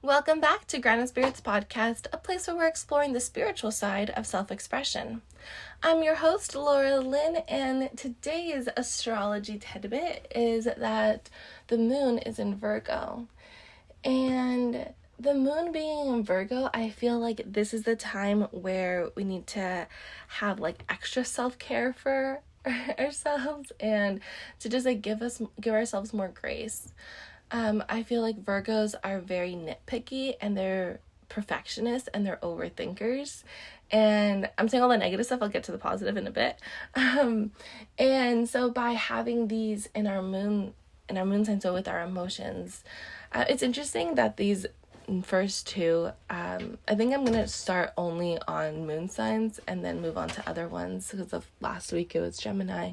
Welcome back to Grounded Spirits Podcast, a place where we're exploring the spiritual side of self-expression. I'm your host, Laura Lynn, and today's astrology tidbit is that the moon is in Virgo. And the moon being in Virgo, I feel like this is the time where we need to have extra self-care for ourselves and to just give ourselves more grace. I feel like Virgos are very nitpicky and they're perfectionists and they're overthinkers. And I'm saying all the negative stuff, I'll get to the positive in a bit. And so by having these in our moon sign, so with our emotions, it's interesting that these first two, I think I'm going to start only on moon signs and then move on to other ones because of last week it was Gemini.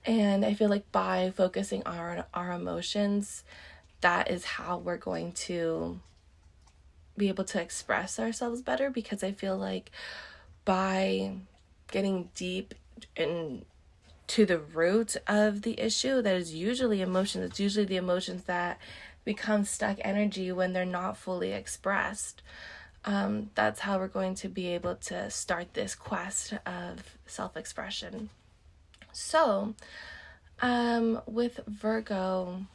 And I feel like by focusing on our emotions, that is how we're going to be able to express ourselves better, because I feel like by getting deep into the root of the issue, that is usually emotions. It's usually the emotions that become stuck energy when they're not fully expressed. That's how we're going to be able to start this quest of self-expression. So, with Virgo,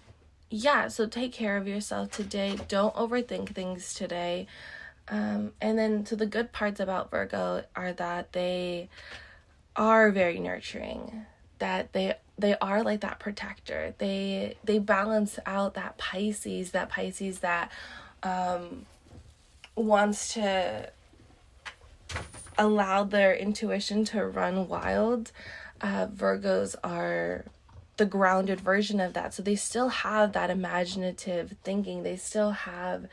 so take care of yourself today. Don't overthink things today. And then, so the good parts about Virgo are that they are very nurturing, that they are like that protector. They balance out that Pisces that wants to allow their intuition to run wild. Virgos are the grounded version of that. So they still have that imaginative thinking. They still have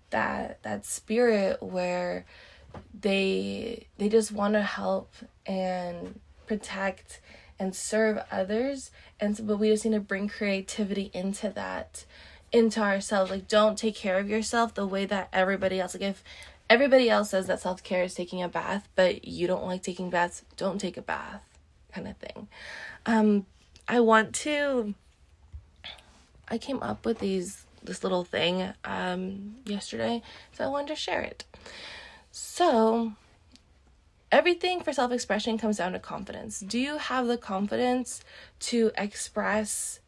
that spirit where they just want to help and protect and serve others. But we just need to bring creativity into that, into ourselves. Don't take care of yourself the way that everybody else, if everybody else says that self-care is taking a bath, but you don't like taking baths, don't take a bath, kind of thing. I came up with this little thing yesterday, so I wanted to share it. So everything for self-expression comes down to confidence. Do you have the confidence to express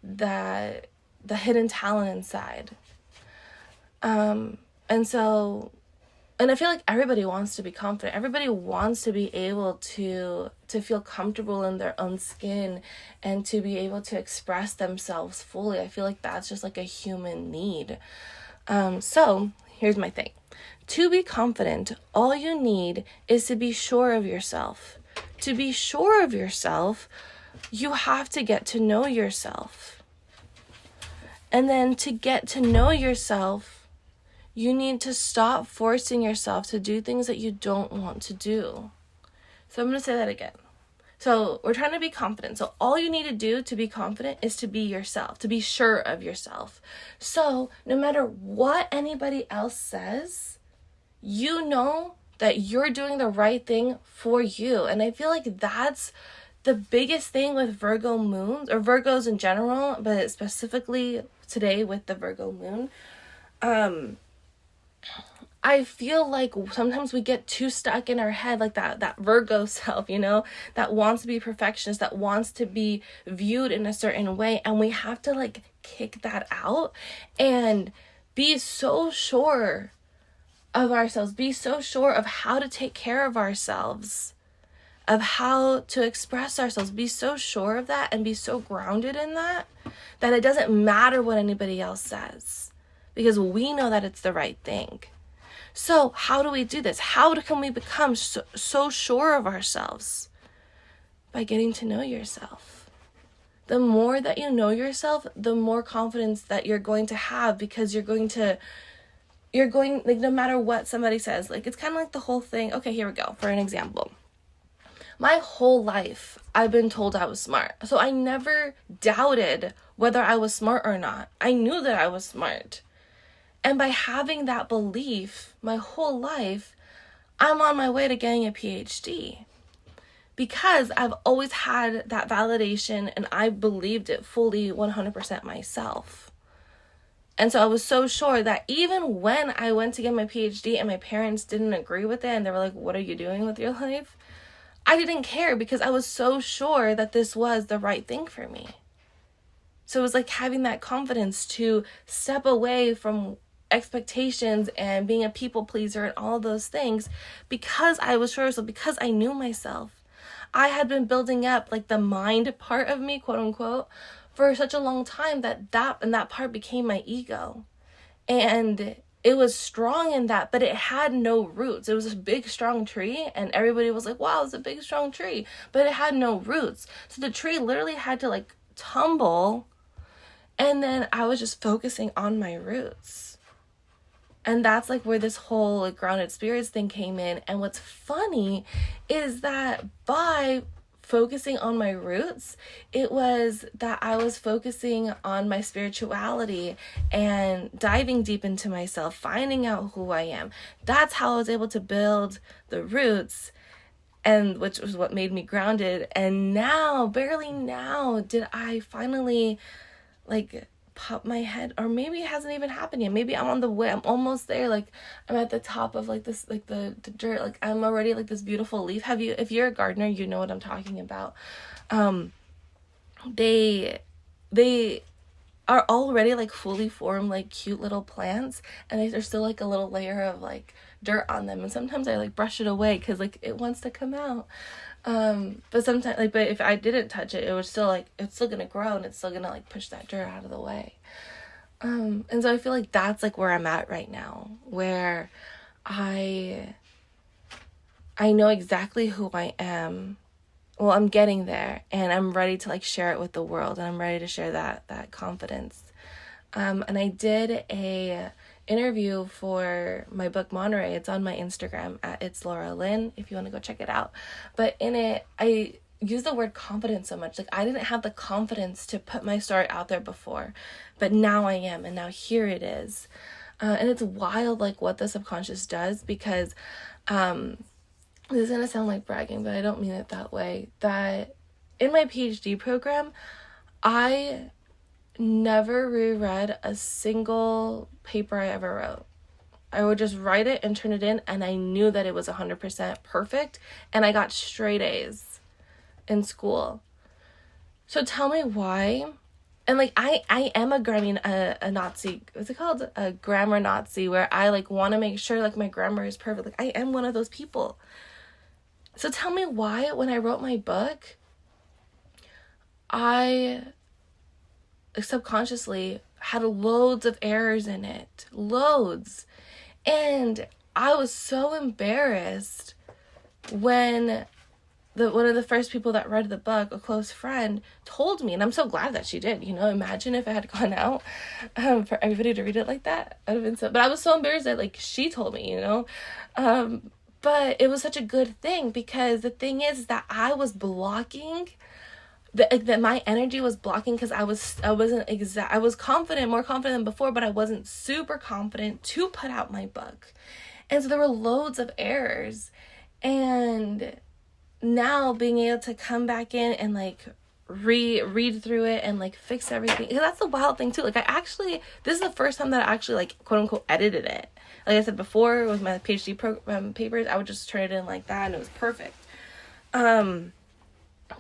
the hidden talent inside? And I feel like everybody wants to be confident. Everybody wants to be able to feel comfortable in their own skin and to be able to express themselves fully. I feel like that's just a human need. So here's my thing. To be confident, all you need is to be sure of yourself. To be sure of yourself, you have to get to know yourself. And then to get to know yourself, you need to stop forcing yourself to do things that you don't want to do. So I'm going to say that again. So we're trying to be confident. So all you need to do to be confident is to be yourself, to be sure of yourself. So no matter what anybody else says, you know that you're doing the right thing for you. And I feel like that's the biggest thing with Virgo moons, or Virgos in general, but specifically today with the Virgo moon. I feel like sometimes we get too stuck in our head, that Virgo self, that wants to be perfectionist, that wants to be viewed in a certain way. And we have to kick that out and be so sure of ourselves, be so sure of how to take care of ourselves, of how to express ourselves, be so sure of that and be so grounded in that it doesn't matter what anybody else says, because we know that it's the right thing. So how do we do this? How can we become so sure of ourselves? By getting to know yourself. The more that you know yourself, the more confidence that you're going to have, because you're going no matter what somebody says, it's kind of the whole thing. Okay, here we go. For an example, my whole life I've been told I was smart. So I never doubted whether I was smart or not. I knew that I was smart. And by having that belief my whole life, I'm on my way to getting a PhD. Because I've always had that validation and I believed it fully 100% myself. And so I was so sure that even when I went to get my PhD and my parents didn't agree with it and they were like, what are you doing with your life? I didn't care because I was so sure that this was the right thing for me. So it was like having that confidence to step away from expectations and being a people pleaser and all those things because I was sure, so because I knew myself. I had been building up like the mind part of me, quote unquote, for such a long time that part became my ego. And it was strong in that, but it had no roots. It was a big, strong tree, and everybody was like, wow, it's a big, strong tree, but it had no roots. So the tree literally had to like tumble, and then I was just focusing on my roots. And that's like where this whole like grounded spirits thing came in. And what's funny is that by focusing on my roots, it was that I was focusing on my spirituality and diving deep into myself, finding out who I am. That's how I was able to build the roots, and which was what made me grounded. And now, barely now, did I finally like pop my head, or maybe it hasn't even happened yet. Maybe I'm on the way. I'm almost there. Like I'm at the top of like this, like the dirt. Like I'm already like this beautiful leaf. If you're a gardener, you know what I'm talking about. They are already like fully formed, like cute little plants, and there's still like a little layer of like dirt on them. And sometimes I like brush it away because like it wants to come out. But sometimes but if I didn't touch it, it was still like, it's still gonna grow and it's still gonna like push that dirt out of the way. And so I feel like that's like where I'm at right now, where I know exactly who I am. Well, I'm getting there, and I'm ready to like share it with the world, and I'm ready to share that confidence. And I did a interview for my book Monterey. It's on my Instagram at It's Laura Lynn, if you want to go check it out. But in it, I use the word confidence so much. Like I didn't have the confidence to put my story out there before, but now I am, and now here it is. And it's wild like what the subconscious does, because this is gonna sound like bragging, but I don't mean it that way. That in my PhD program, I never reread a single paper I ever wrote. I would just write it and turn it in, and I knew that it was 100% perfect, and I got straight A's in school. So tell me why. And like I am a Nazi, what's it called? A grammar Nazi, where I like want to make sure like my grammar is perfect. Like I am one of those people. So tell me why when I wrote my book, I subconsciously had loads of errors in it. Loads. And I was so embarrassed when one of the first people that read the book, a close friend, told me, and I'm so glad that she did. You know, imagine if it had gone out for everybody to read it like that. I'd have been so, but I was so embarrassed that like she told me, you know. But it was such a good thing, because the thing is that I was blocking that my energy was blocking, because I was confident, more confident than before, but I wasn't super confident to put out my book. And so there were loads of errors. And now being able to come back in and like read through it and like fix everything, because that's the wild thing too. Like this is the first time that I actually like quote unquote edited it. Like I said before with my PhD papers, I would just turn it in like that and it was perfect.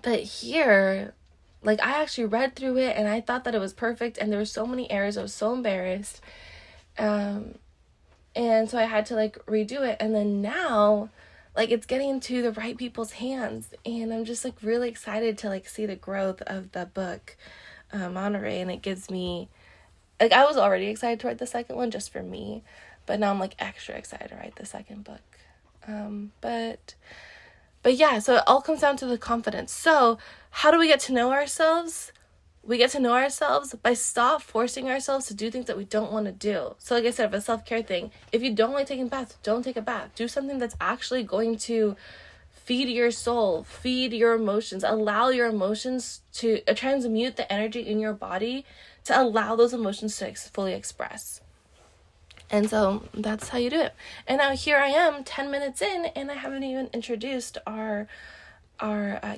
But here, like I actually read through it and I thought that it was perfect, and there were so many errors. I was so embarrassed. And so I had to like redo it. And then now, like it's getting into the right people's hands, and I'm just like really excited to like see the growth of the book, Monterey. And it gives me, like I was already excited to write the second one just for me, but now I'm like extra excited to write the second book. But yeah, so it all comes down to the confidence. So how do we get to know ourselves? We get to know ourselves by stop forcing ourselves to do things that we don't want to do. So like I said, a self-care thing, if you don't like taking baths, don't take a bath. Do something that's actually going to feed your soul, feed your emotions, allow your emotions to transmute the energy in your body to allow those emotions to fully express. And so that's how you do it. And now here I am 10 minutes in, and I haven't even introduced our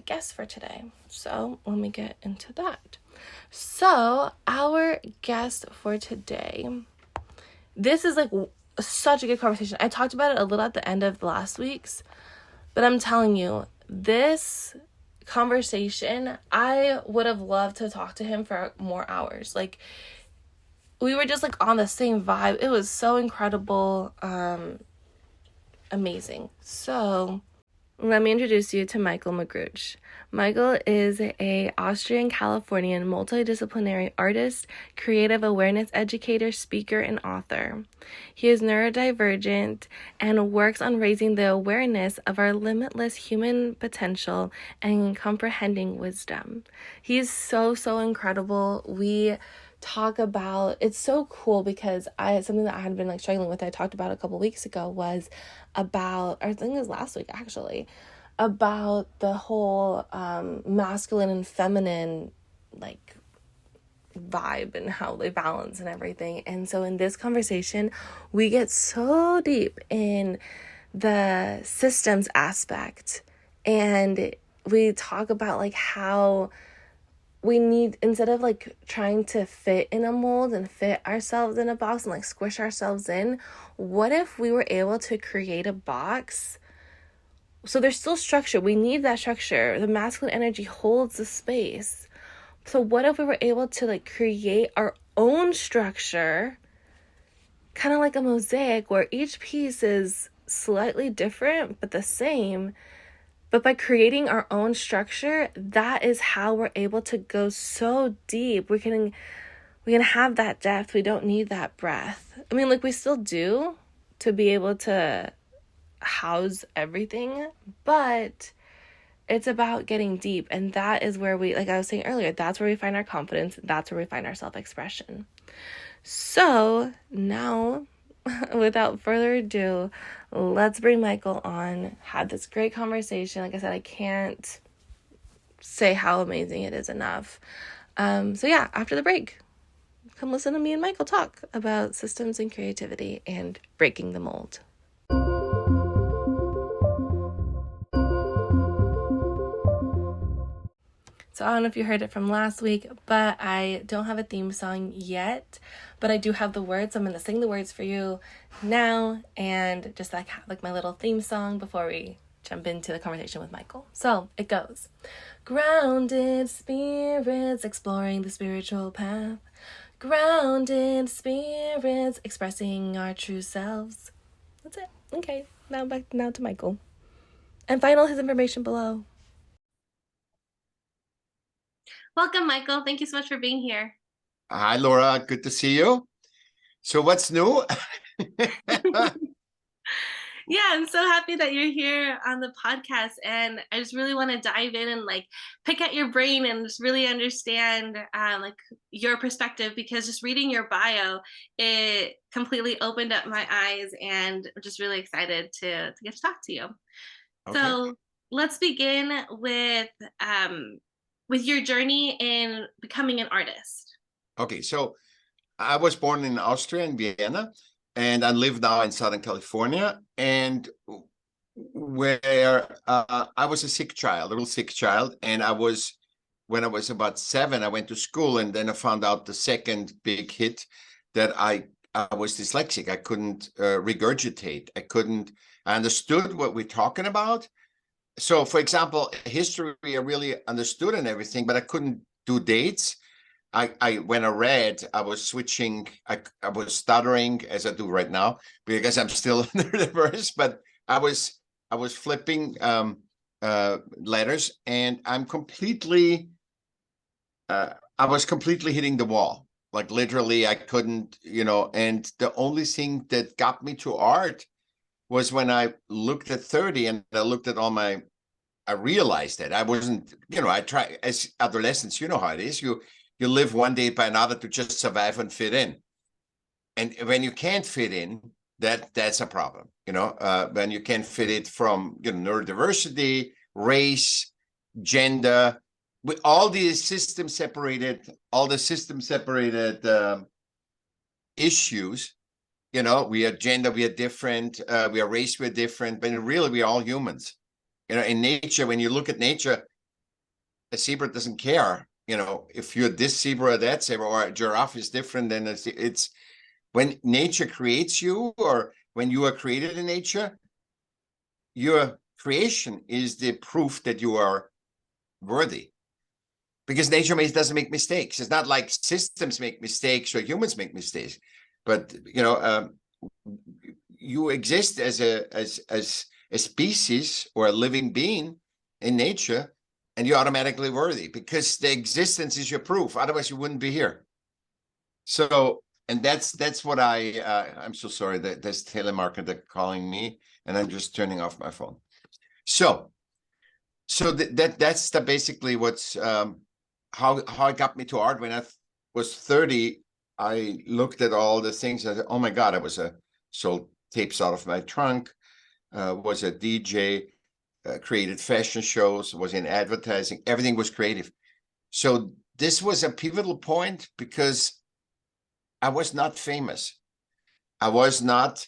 guest for today. So let me get into that. So, our guest for today, this is like such a good conversation. I talked about it a little at the end of last week's, but I'm telling you, this conversation, I would have loved to talk to him for more hours. Like, we were just like on the same vibe. It was so incredible, amazing. So, let me introduce you to Michaell Magrutsche. Michaell is a Austrian Californian multidisciplinary artist, creative awareness educator, speaker, and author. He is neurodivergent and works on raising the awareness of our limitless human potential and comprehending wisdom. He is so incredible. We talk about, it's so cool because something that I had been like struggling with, I talked about a couple weeks ago, was about, or I think it was last week actually, about the whole masculine and feminine like vibe and how they balance and everything. And so in this conversation, we get so deep in the systems aspect, and we talk about like how we need, instead of like trying to fit in a mold and fit ourselves in a box and like squish ourselves in, what if we were able to create a box? So there's still structure. We need that structure. The masculine energy holds the space. So what if we were able to like create our own structure, kind of like a mosaic where each piece is slightly different but the same? But by creating our own structure, that is how we're able to go so deep. We can have that depth. We don't need that breadth. I mean, like we still do to be able to house everything, but it's about getting deep. And that is where we, like I was saying earlier, that's where we find our confidence. That's where we find our self-expression. So now, without further ado, let's bring Michaell on. Had this great conversation. Like I said, I can't say how amazing it is enough. So yeah, after the break, come listen to me and Michaell talk about systems and creativity and breaking the mold. So I don't know if you heard it from last week, but I don't have a theme song yet, but I do have the words. So I'm going to sing the words for you now and just like my little theme song before we jump into the conversation with Michaell. So it goes. Grounded spirits exploring the spiritual path. Grounded spirits expressing our true selves. That's it. Okay, now to Michaell. And find all his information below. Welcome, Michaell. Thank you so much for being here. Hi, Laura. Good to see you. So what's new? Yeah, I'm so happy that you're here on the podcast, and I just really want to dive in and like pick at your brain and just really understand like your perspective, because just reading your bio, it completely opened up my eyes, and I'm just really excited to get to talk to you. Okay. So let's begin with your journey in becoming an artist. Okay, so I was born in Austria, in Vienna, and I live now in Southern California, and where I was a little sick child, and when I was about 7, I went to school, and then I found out the second big hit that I was dyslexic. I couldn't regurgitate. I understood what we're talking about. So, for example, history I really understood and everything, but I couldn't do dates. When I read, I was switching. I was stuttering, as I do right now, because I'm still neurodiverse. But I was flipping letters, and I was completely hitting the wall. Like literally, I couldn't, And the only thing that got me to art was when I looked at 30 and I looked at I realized that I wasn't, I try as adolescents, you know how it is. You live one day by another to just survive and fit in. And when you can't fit in, that's a problem, when you can't fit it from, neurodiversity, race, gender, with all these system separated issues. We are gender, we are different, we are race, we're different, but really we're all humans. In nature, when you look at nature, a zebra doesn't care if you're this zebra or that zebra, or a giraffe is different than it's when nature creates you, or when you are created in nature, your creation is the proof that you are worthy. Because nature doesn't make mistakes. It's not like systems make mistakes or humans make mistakes, but you exist as a species or a living being in nature, and you're automatically worthy because the existence is your proof. Otherwise, you wouldn't be here. So, and that's what I'm so sorry that there's telemarketer calling me, and I'm just turning off my phone. So that's basically what's how it got me to art. When I was 30, I looked at all the things and I said, oh my God, I sold tapes out of my trunk, was a DJ, created fashion shows, was in advertising, everything was creative. So this was a pivotal point because I was not famous. I was not,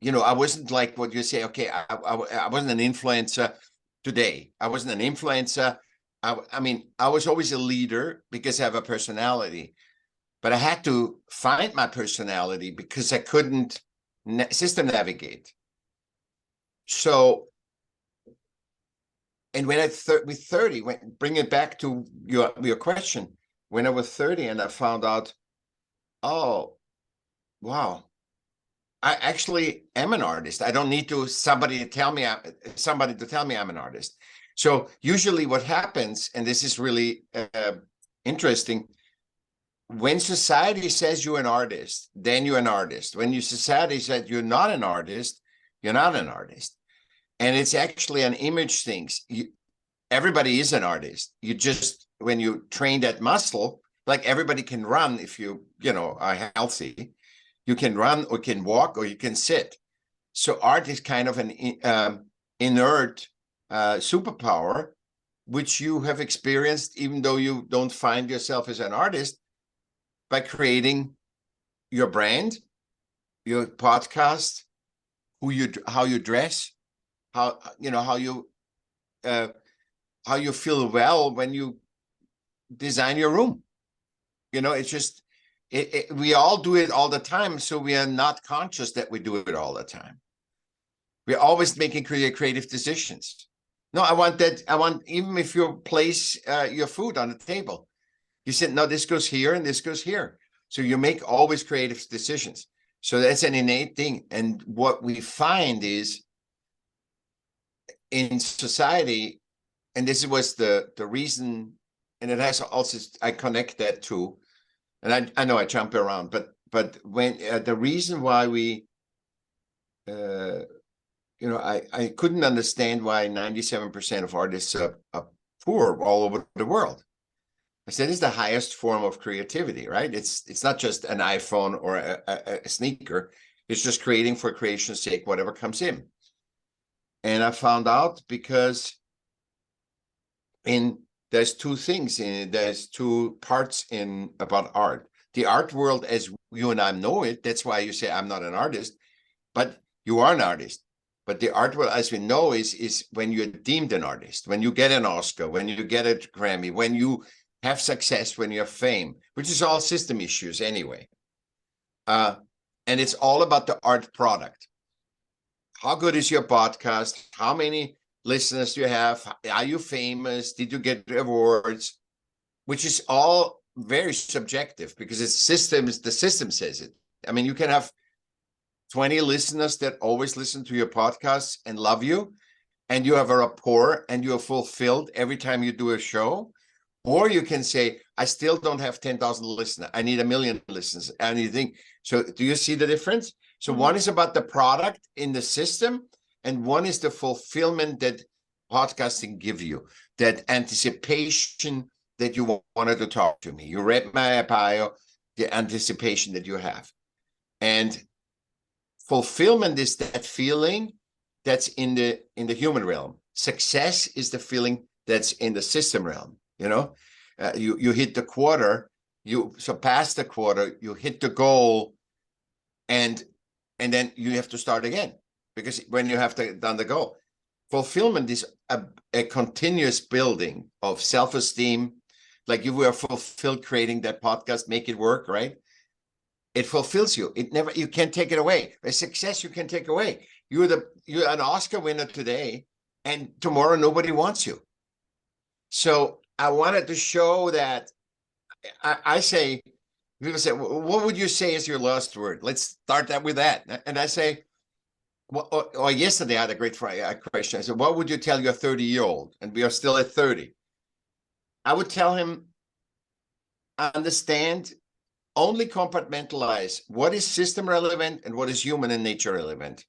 I wasn't like what you say, okay, I wasn't an influencer today. I wasn't an influencer. I mean, I was always a leader because I have a personality, but I had to find my personality because I couldn't system navigate. So, and when with 30, bring it back to your question, when I was 30 and I found out, oh, wow, I actually am an artist. I don't need somebody to tell me I'm an artist. So usually what happens, and this is really interesting, when society says you're an artist, then you're an artist. When your society says you're not an artist, you're not an artist. And it's actually an image thing. Everybody is an artist. You just, when you train that muscle, like everybody can run if you are healthy. You can run or can walk or you can sit. So art is kind of an inert superpower, which you have experienced, even though you don't find yourself as an artist, by creating your brand, your podcast, how you dress, how you feel well when you design your room. It's just we all do it all the time, so we are not conscious that we do it all the time. We're always making creative decisions. No, I want even if you place your food on the table, you said, no, this goes here and this goes here. So you make always creative decisions. So that's an innate thing. And what we find is in society, and this was the reason, and it has also, I connect that to, and I know I jump around, but when the reason why we, I couldn't understand why 97% of artists are poor all over the world. I said, it's the highest form of creativity, right? It's not just an iPhone or a sneaker. It's just creating for creation's sake, whatever comes in. And I found out because there's two things there's two parts about art. The art world as you and I know it, that's why you say I'm not an artist, but you are an artist. But the art world as we know is when you're deemed an artist, when you get an Oscar, when you get a Grammy, when you have success, when you have fame, which is all system issues anyway. And it's all about the art product. How good is your podcast? How many listeners do you have? Are you famous? Did you get awards? Which is all very subjective because it's systems. The system says it. I mean, you can have 20 listeners that always listen to your podcasts and love you, and you have a rapport and you are fulfilled every time you do a show. Or you can say, I still don't have 10,000 listeners. I need 1 million listeners. And you think, so do you see the difference? So one is about the product in the system, and one is the fulfillment that podcasting give you, that anticipation that you wanted to talk to me. You read my bio, the anticipation that you have. And fulfillment is that feeling that's in the human realm. Success is the feeling that's in the system realm. You hit the quarter, you surpass the quarter, you hit the goal, and then you have to start again, because when you have done the goal, fulfillment is a continuous building of self-esteem. like you were fulfilled creating that podcast, make it work, right? It fulfills you. You can't take it away. A success you can take away. You're an Oscar winner today, and tomorrow nobody wants you. So I wanted to show that. I say, people say, what would you say is your last word? Let's start that with that. And I say, or yesterday I had a great question. I said, what would you tell your 30-year-old? And we are still at 30. I would tell him, understand, only compartmentalize what is system relevant and what is human and nature relevant.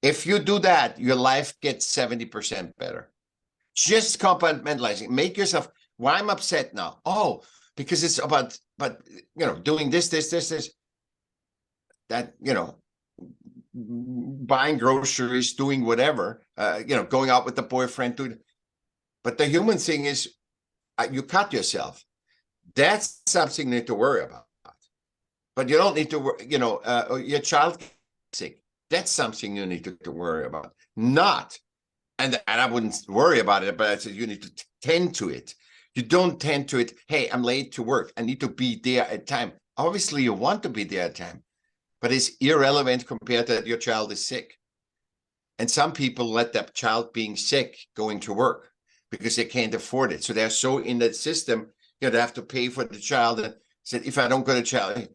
If you do that, your life gets 70% better. Just compartmentalizing. Make yourself, why I'm upset now? Oh, because it's about, doing this, that, buying groceries, doing whatever, going out with the boyfriend. But the human thing is, you cut yourself. That's something you need to worry about. But you don't need to, your child sick. That's something you need to worry about. Not, and I wouldn't worry about it, but I said you need to tend to it. You don't tend to it. Hey, I'm late to work. I need to be there at time. Obviously, you want to be there at time, but it's irrelevant compared to that your child is sick. And some people let that child being sick going to work because they can't afford it. So they're so in that system, they have to pay for the child. And said, if I don't go to child,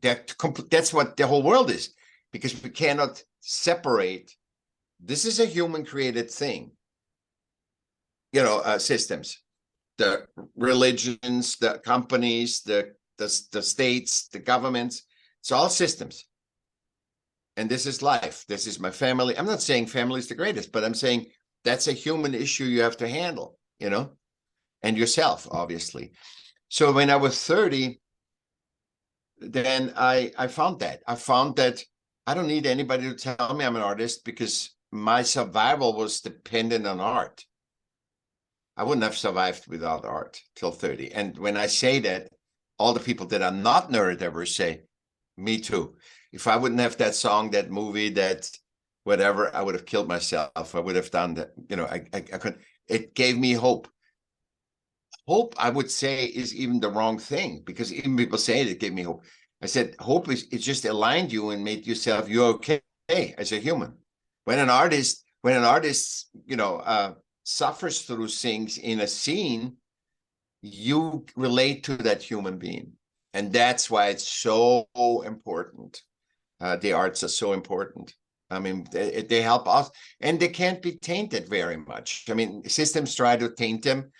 that's what the whole world is, because we cannot separate. This is a human created thing. Systems, the religions, the companies, the states, the governments, it's all systems. And this is life. This is my family. I'm not saying family is the greatest, but I'm saying that's a human issue you have to handle, and yourself, obviously. So when I was 30, then I found that. I don't need anybody to tell me I'm an artist, because my survival was dependent on art. I wouldn't have survived without art till 30. And when I say that, all the people that are not neurodiverse say, me too. If I wouldn't have that song, that movie, that whatever, I would have killed myself. I would have done that. I couldn't. It gave me hope. Hope, I would say, is even the wrong thing, because even people say it gave me hope. I said, hope is, it just aligned you and made yourself, you're okay as a human. When an artist, suffers through things in a scene, you relate to that human being. And that's why it's so important. The arts are so important. I mean, they help us, and they can't be tainted very much. I mean, systems try to taint them,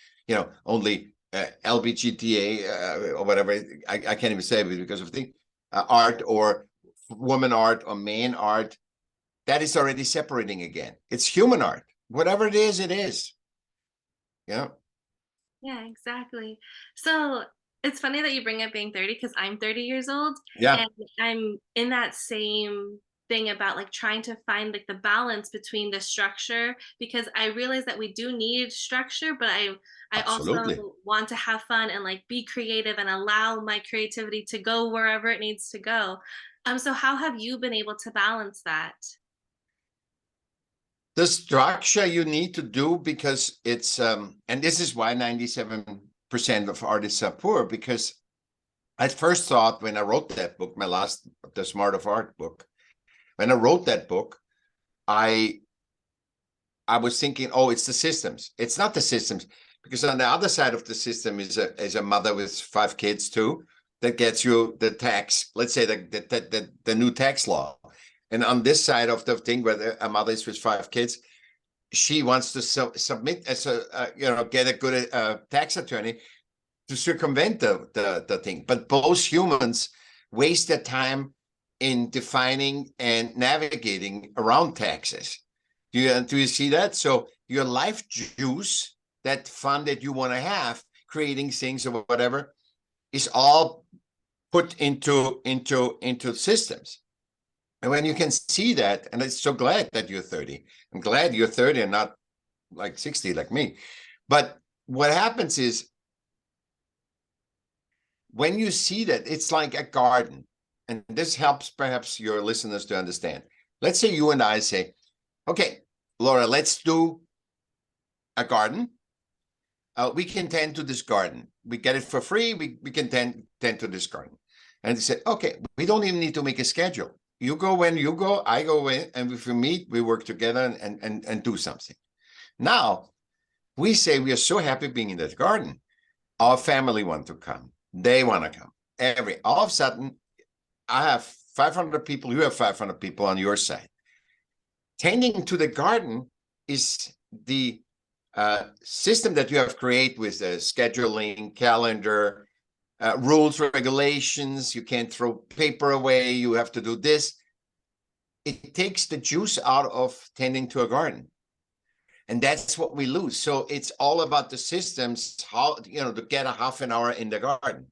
only LBGTA or whatever. I can't even say it because of the art, or woman art, or man art. That is already separating again. It's human art. Whatever it is, it is. Yeah. Yeah, exactly. So it's funny that you bring up being 30, because I'm 30 years old. Yeah. And I'm in that same thing about like trying to find like the balance between the structure, because I realize that we do need structure, but I Absolutely. also want to have fun and like be creative and allow my creativity to go wherever it needs to go. So how have you been able to balance that? The structure you need to do, because it's and this is why 97% of artists are poor, because I first thought, when I wrote that book, the Smart of Art book, when I wrote that book, I was thinking, oh, it's the systems. It's not the systems, because on the other side of the system is a mother with 5 kids too, that gets you the tax, let's say the new tax law. And on this side of the thing, where a mother is with 5 kids, she wants to submit as get a good tax attorney to circumvent the thing. But both humans waste their time in defining and navigating around taxes. Do you see that? So your life juice, that fun that you want to have, creating things or whatever, is all put into systems. And when you can see that, and I'm so glad that you're 30. I'm glad you're 30 and not like 60 like me. But what happens is, when you see that, it's like a garden. And this helps perhaps your listeners to understand. Let's say you and I say, okay, Laura, let's do a garden. we can tend to this garden. We get it for free. We can tend to this garden. And they said, okay, we don't even need to make a schedule. You go when you go, I go when, and if we meet, we work together and do something. Now, we say we are so happy being in that garden. Our family want to come. They want to come. All of a sudden, I have 500 people, you have 500 people on your side. Tending to the garden is the system that you have created with scheduling, calendar, rules, regulations. You can't throw paper away. You have to do this. It takes the juice out of tending to a garden. And that's what we lose. So it's all about the systems, how, to get a half an hour in the garden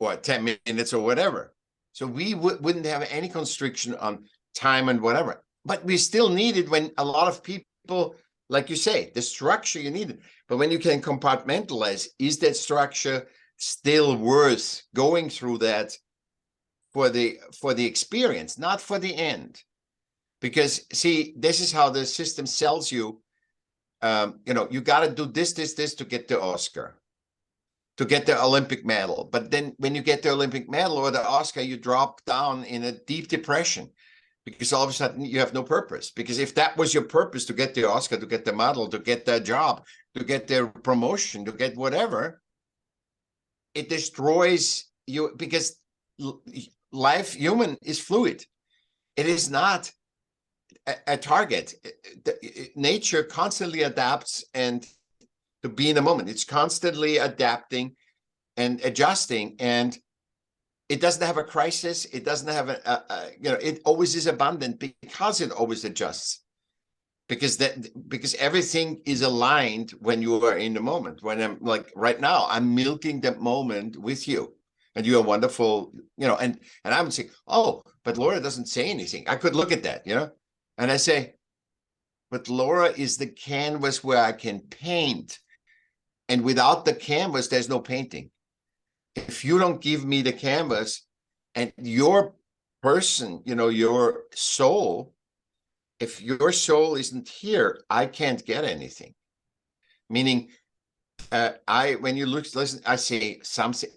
or 10 minutes or whatever. So we wouldn't have any constriction on time and whatever. But we still need it when a lot of people, like you say, the structure you need it. But when you can compartmentalize, is that structure still worth going through that for the experience, not for the end? Because, see, this is how the system sells you. You got to do this to get the Oscar, to get the Olympic medal. But then when you get the Olympic medal or the Oscar, you drop down in a deep depression because all of a sudden you have no purpose. Because if that was your purpose, to get the Oscar, to get the medal, to get the job, to get the promotion, to get whatever, it destroys you, because life, human, is fluid. It is not a target. Nature constantly adapts and to be in the moment. It's constantly adapting and adjusting, and it doesn't have a crisis. It doesn't have it always is abundant because it always adjusts. Because everything is aligned when you are in the moment. When I'm like right now, I'm milking that moment with you, and you are wonderful, and I would say, oh, but Laura doesn't say anything. I could look at that, and I say, but Laura is the canvas where I can paint. And without the canvas, there's no painting. If you don't give me the canvas and your person, your soul, if your soul isn't here, I can't get anything. Meaning, when you listen, I say something,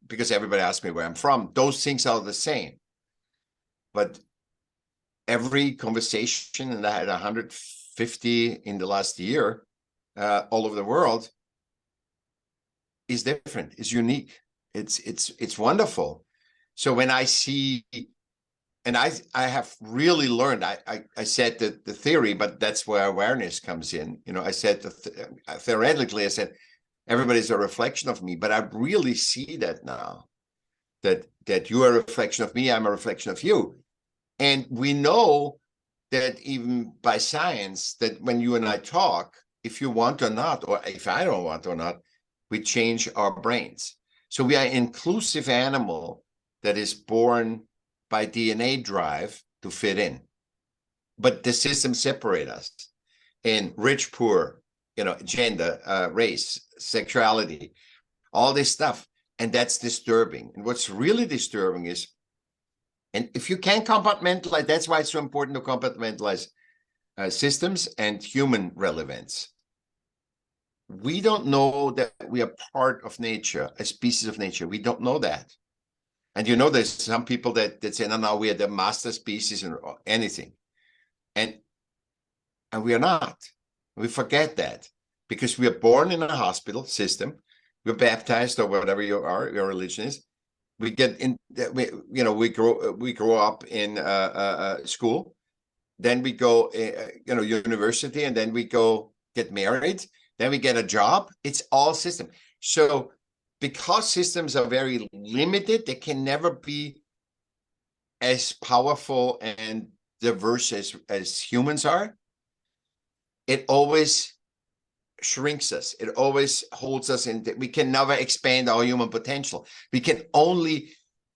because everybody asks me where I'm from, those things are the same. But every conversation, and I had 150 in the last year, all over the world, is different, is unique. It's wonderful. So when I see, and I have really learned, I said that the theory, but that's where awareness comes in. I said theoretically, I said everybody's a reflection of me, but I really see that now, that you are a reflection of me, I'm a reflection of you. And we know that even by science, that when you and I talk, if you want or not, or if I don't want or not, we change our brains. So we are an inclusive animal that is born by DNA drive to fit in. But the systems separate us in rich, poor, gender, race, sexuality, all this stuff. And that's disturbing. And what's really disturbing is, and if you can compartmentalize, that's why it's so important to compartmentalize systems and human relevance. We don't know that we are part of nature, a species of nature. We don't know that. And there's some people that say, no, we are the master species or anything. And we are not. We forget that because we are born in a hospital system. We're baptized or whatever your religion is. We get in, we grow up in school, then we go, university, and then we go get married, then we get a job. It's all system. So because systems are very limited, they can never be as powerful and diverse as humans are. It always shrinks us. It always holds us in. We can never expand our human potential. We can only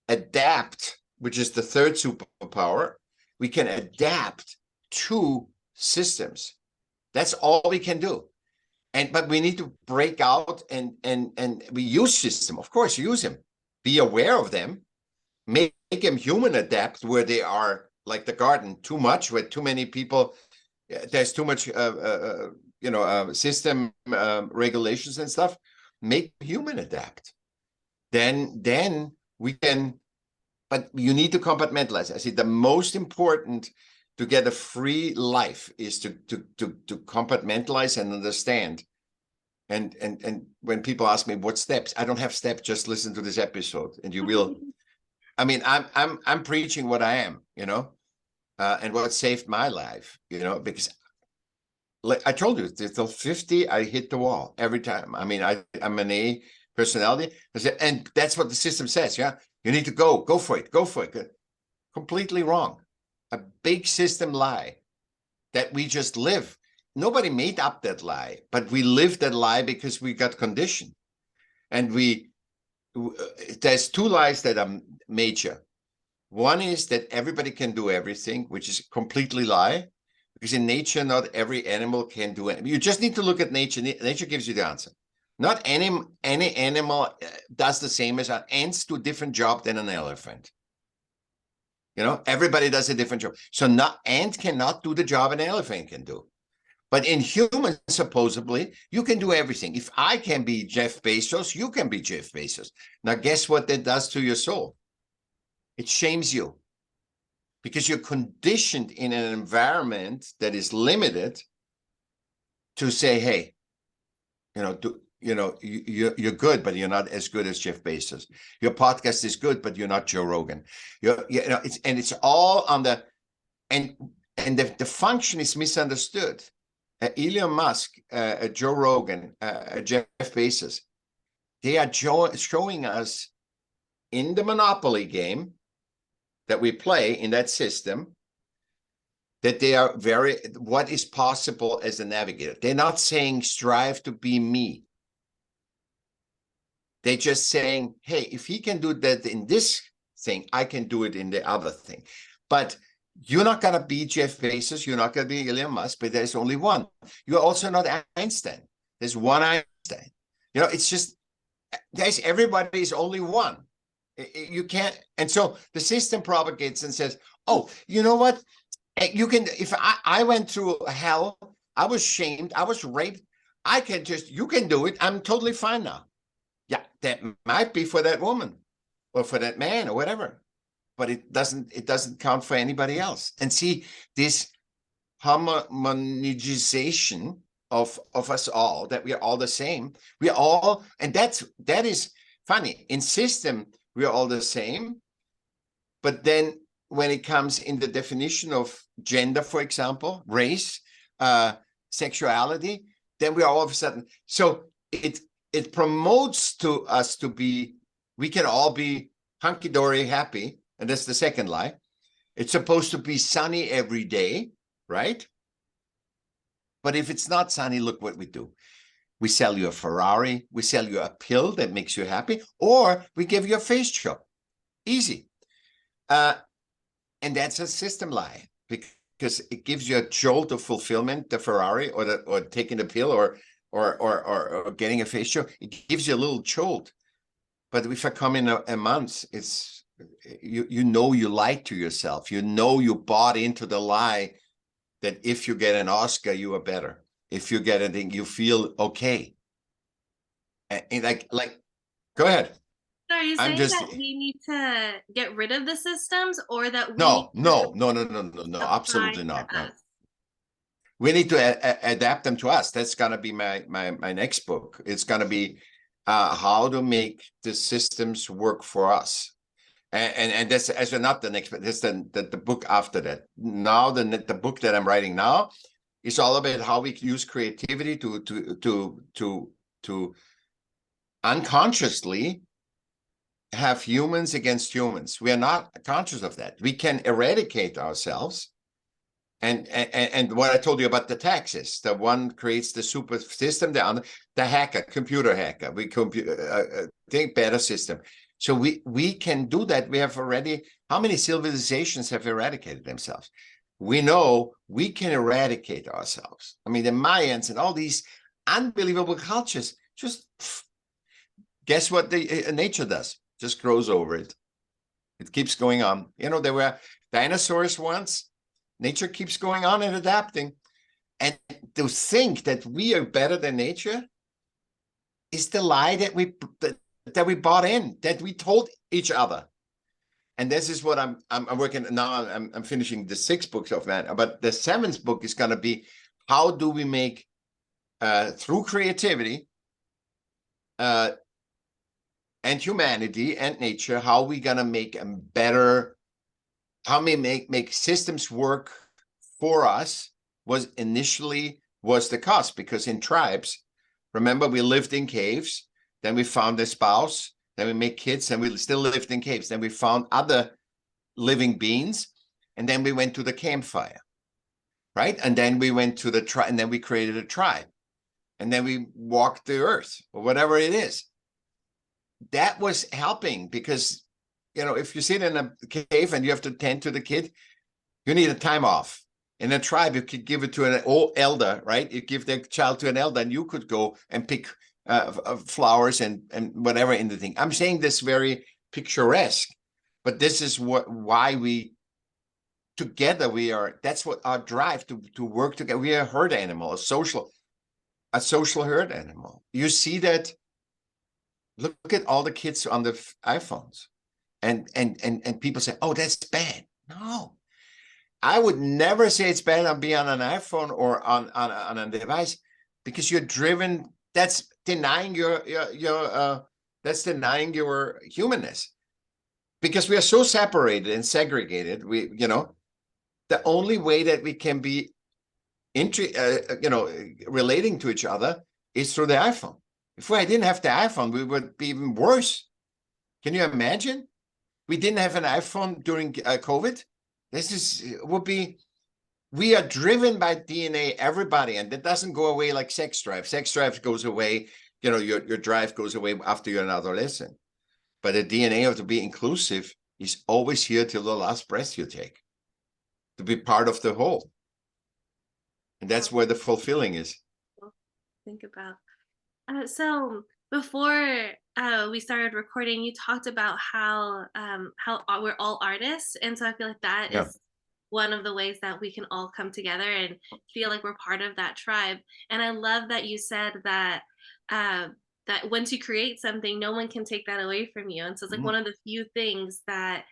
adapt, which is the third superpower. We can adapt to systems. That's all we can do. But we need to break out and we use system. Of course, use them. Be aware of them. Make them human adapt where they are, like the garden, too much, where too many people, there's too much system regulations and stuff, make human adapt. Then we can, but you need to compartmentalize. I see the most important to get a free life is to compartmentalize and understand. And when people ask me what steps, I don't have steps. Just listen to this episode, and you will. I mean, I'm preaching what I am, and what saved my life, because like I told you, till 50, I hit the wall every time. I mean, I'm an A personality, and that's what the system says. Yeah, you need to go for it. Completely wrong. A big system lie that we just live. Nobody made up that lie, but we live that lie because we got conditioned. And there's two lies that are major. One is that everybody can do everything, which is completely lie, because in nature, not every animal can do it. You just need to look at nature. Nature gives you the answer. Not any animal does the same as ants do a different job than an elephant. Everybody does a different job. So ant cannot do the job an elephant can do. But in humans, supposedly, you can do everything. If I can be Jeff Bezos, you can be Jeff Bezos. Now, guess what that does to your soul? It shames you because you're conditioned in an environment that is limited to say, hey, you're good, but you're not as good as Jeff Bezos. Your podcast is good, but you're not Joe Rogan. It's all on the, and the function is misunderstood. Elon Musk, Joe Rogan, Jeff Bezos, they are showing us in the monopoly game that we play in that system that they are what is possible as a navigator. They're not saying strive to be me. They're just saying, hey, if he can do that in this thing, I can do it in the other thing. But you're not going to be Jeff Bezos. You're not going to be Elon Musk, but there's only one. You're also not Einstein. There's one Einstein. It's just, guys, everybody is only one. You can't. And so the system propagates and says, oh, you know what? You can, if I went through hell, I was shamed, I was raped. You can do it. I'm totally fine now. Yeah, that might be for that woman or for that man or whatever. But it doesn't count for anybody else. And see, this homogenization of us all, that we are all the same. We are all, and that is funny. In system, we are all the same. But then when it comes in the definition of gender, for example, race, sexuality, then we are all of a sudden. So it promotes to us to be, we can all be hunky-dory happy. And that's the second lie. It's supposed to be sunny every day, right? But if it's not sunny, look what we do. We sell you a Ferrari. We sell you a pill that makes you happy. Or we give you a face job. Easy. And that's a system lie. Because it gives you a jolt of fulfillment, the Ferrari or taking the pill or getting a face job. It gives you a little jolt. But if I come in a month, it's... You lied to yourself. You bought into the lie that if you get an Oscar, you are better. If you get anything, you feel okay. And like, go ahead. So are you saying that we need to get rid of the systems, or that we no, absolutely not. No. We need to adapt them to us. That's gonna be my next book. It's gonna be how to make the systems work for us. And that's actually not the next, but that's the book after that. Now the book that I'm writing now is all about how we use creativity to unconsciously have humans against humans. We are not conscious of that. We can eradicate ourselves. And what I told you about the taxes, the one creates the super system, the hacker, computer hacker, we think better system. So we can do that. We have already, how many civilizations have eradicated themselves? We know we can eradicate ourselves. I mean, the Mayans and all these unbelievable cultures, just guess what the nature does? Just grows over it. It keeps going on. There were dinosaurs once. Nature keeps going on and adapting. And to think that we are better than nature is the lie that we bought in, that we told each other. And this is what I'm working now. I'm finishing the 6 books of that, but the 7th book is going to be, how do we make through creativity and humanity and nature, how we going to make a better, how we make systems work for us was the cost. Because in tribes, remember, we lived in caves, then we found a spouse, then we make kids, and we still lived in caves. Then we found other living beings, and then we went to the campfire, right? And then we went to the tribe, and then we created a tribe. And then we walked the earth, or whatever it is. That was helping, because, if you sit in a cave and you have to tend to the kid, you need a time off. In a tribe, you could give it to an old elder, right? You give the child to an elder, and you could go and pick flowers and whatever in the thing. I'm saying this very picturesque, but this is why we together that's what our drive to work together. We are a herd animal, a social herd animal. You see that. Look at all the kids on the iPhones, and people say, "Oh, that's bad." No, I would never say it's bad on being on an iPhone or on a device, because you're driven. That's denying your humanness, because we are so separated and segregated. The only way that we can be relating to each other is through the iPhone. If I didn't have the iPhone, we would be even worse. Can you imagine? We didn't have an iPhone during COVID. We are driven by DNA, everybody, and that doesn't go away like sex drive. Sex drive goes away, your drive goes away after you're an adolescent. But the DNA of to be inclusive is always here till the last breath you take, to be part of the whole. And that's where the fulfilling is. Think about. So before we started recording, you talked about how we're all artists, and so I feel like that is one of the ways that we can all come together and feel like we're part of that tribe. And I love that you said that that once you create something, no one can take that away from you, and so it's like one of the few things that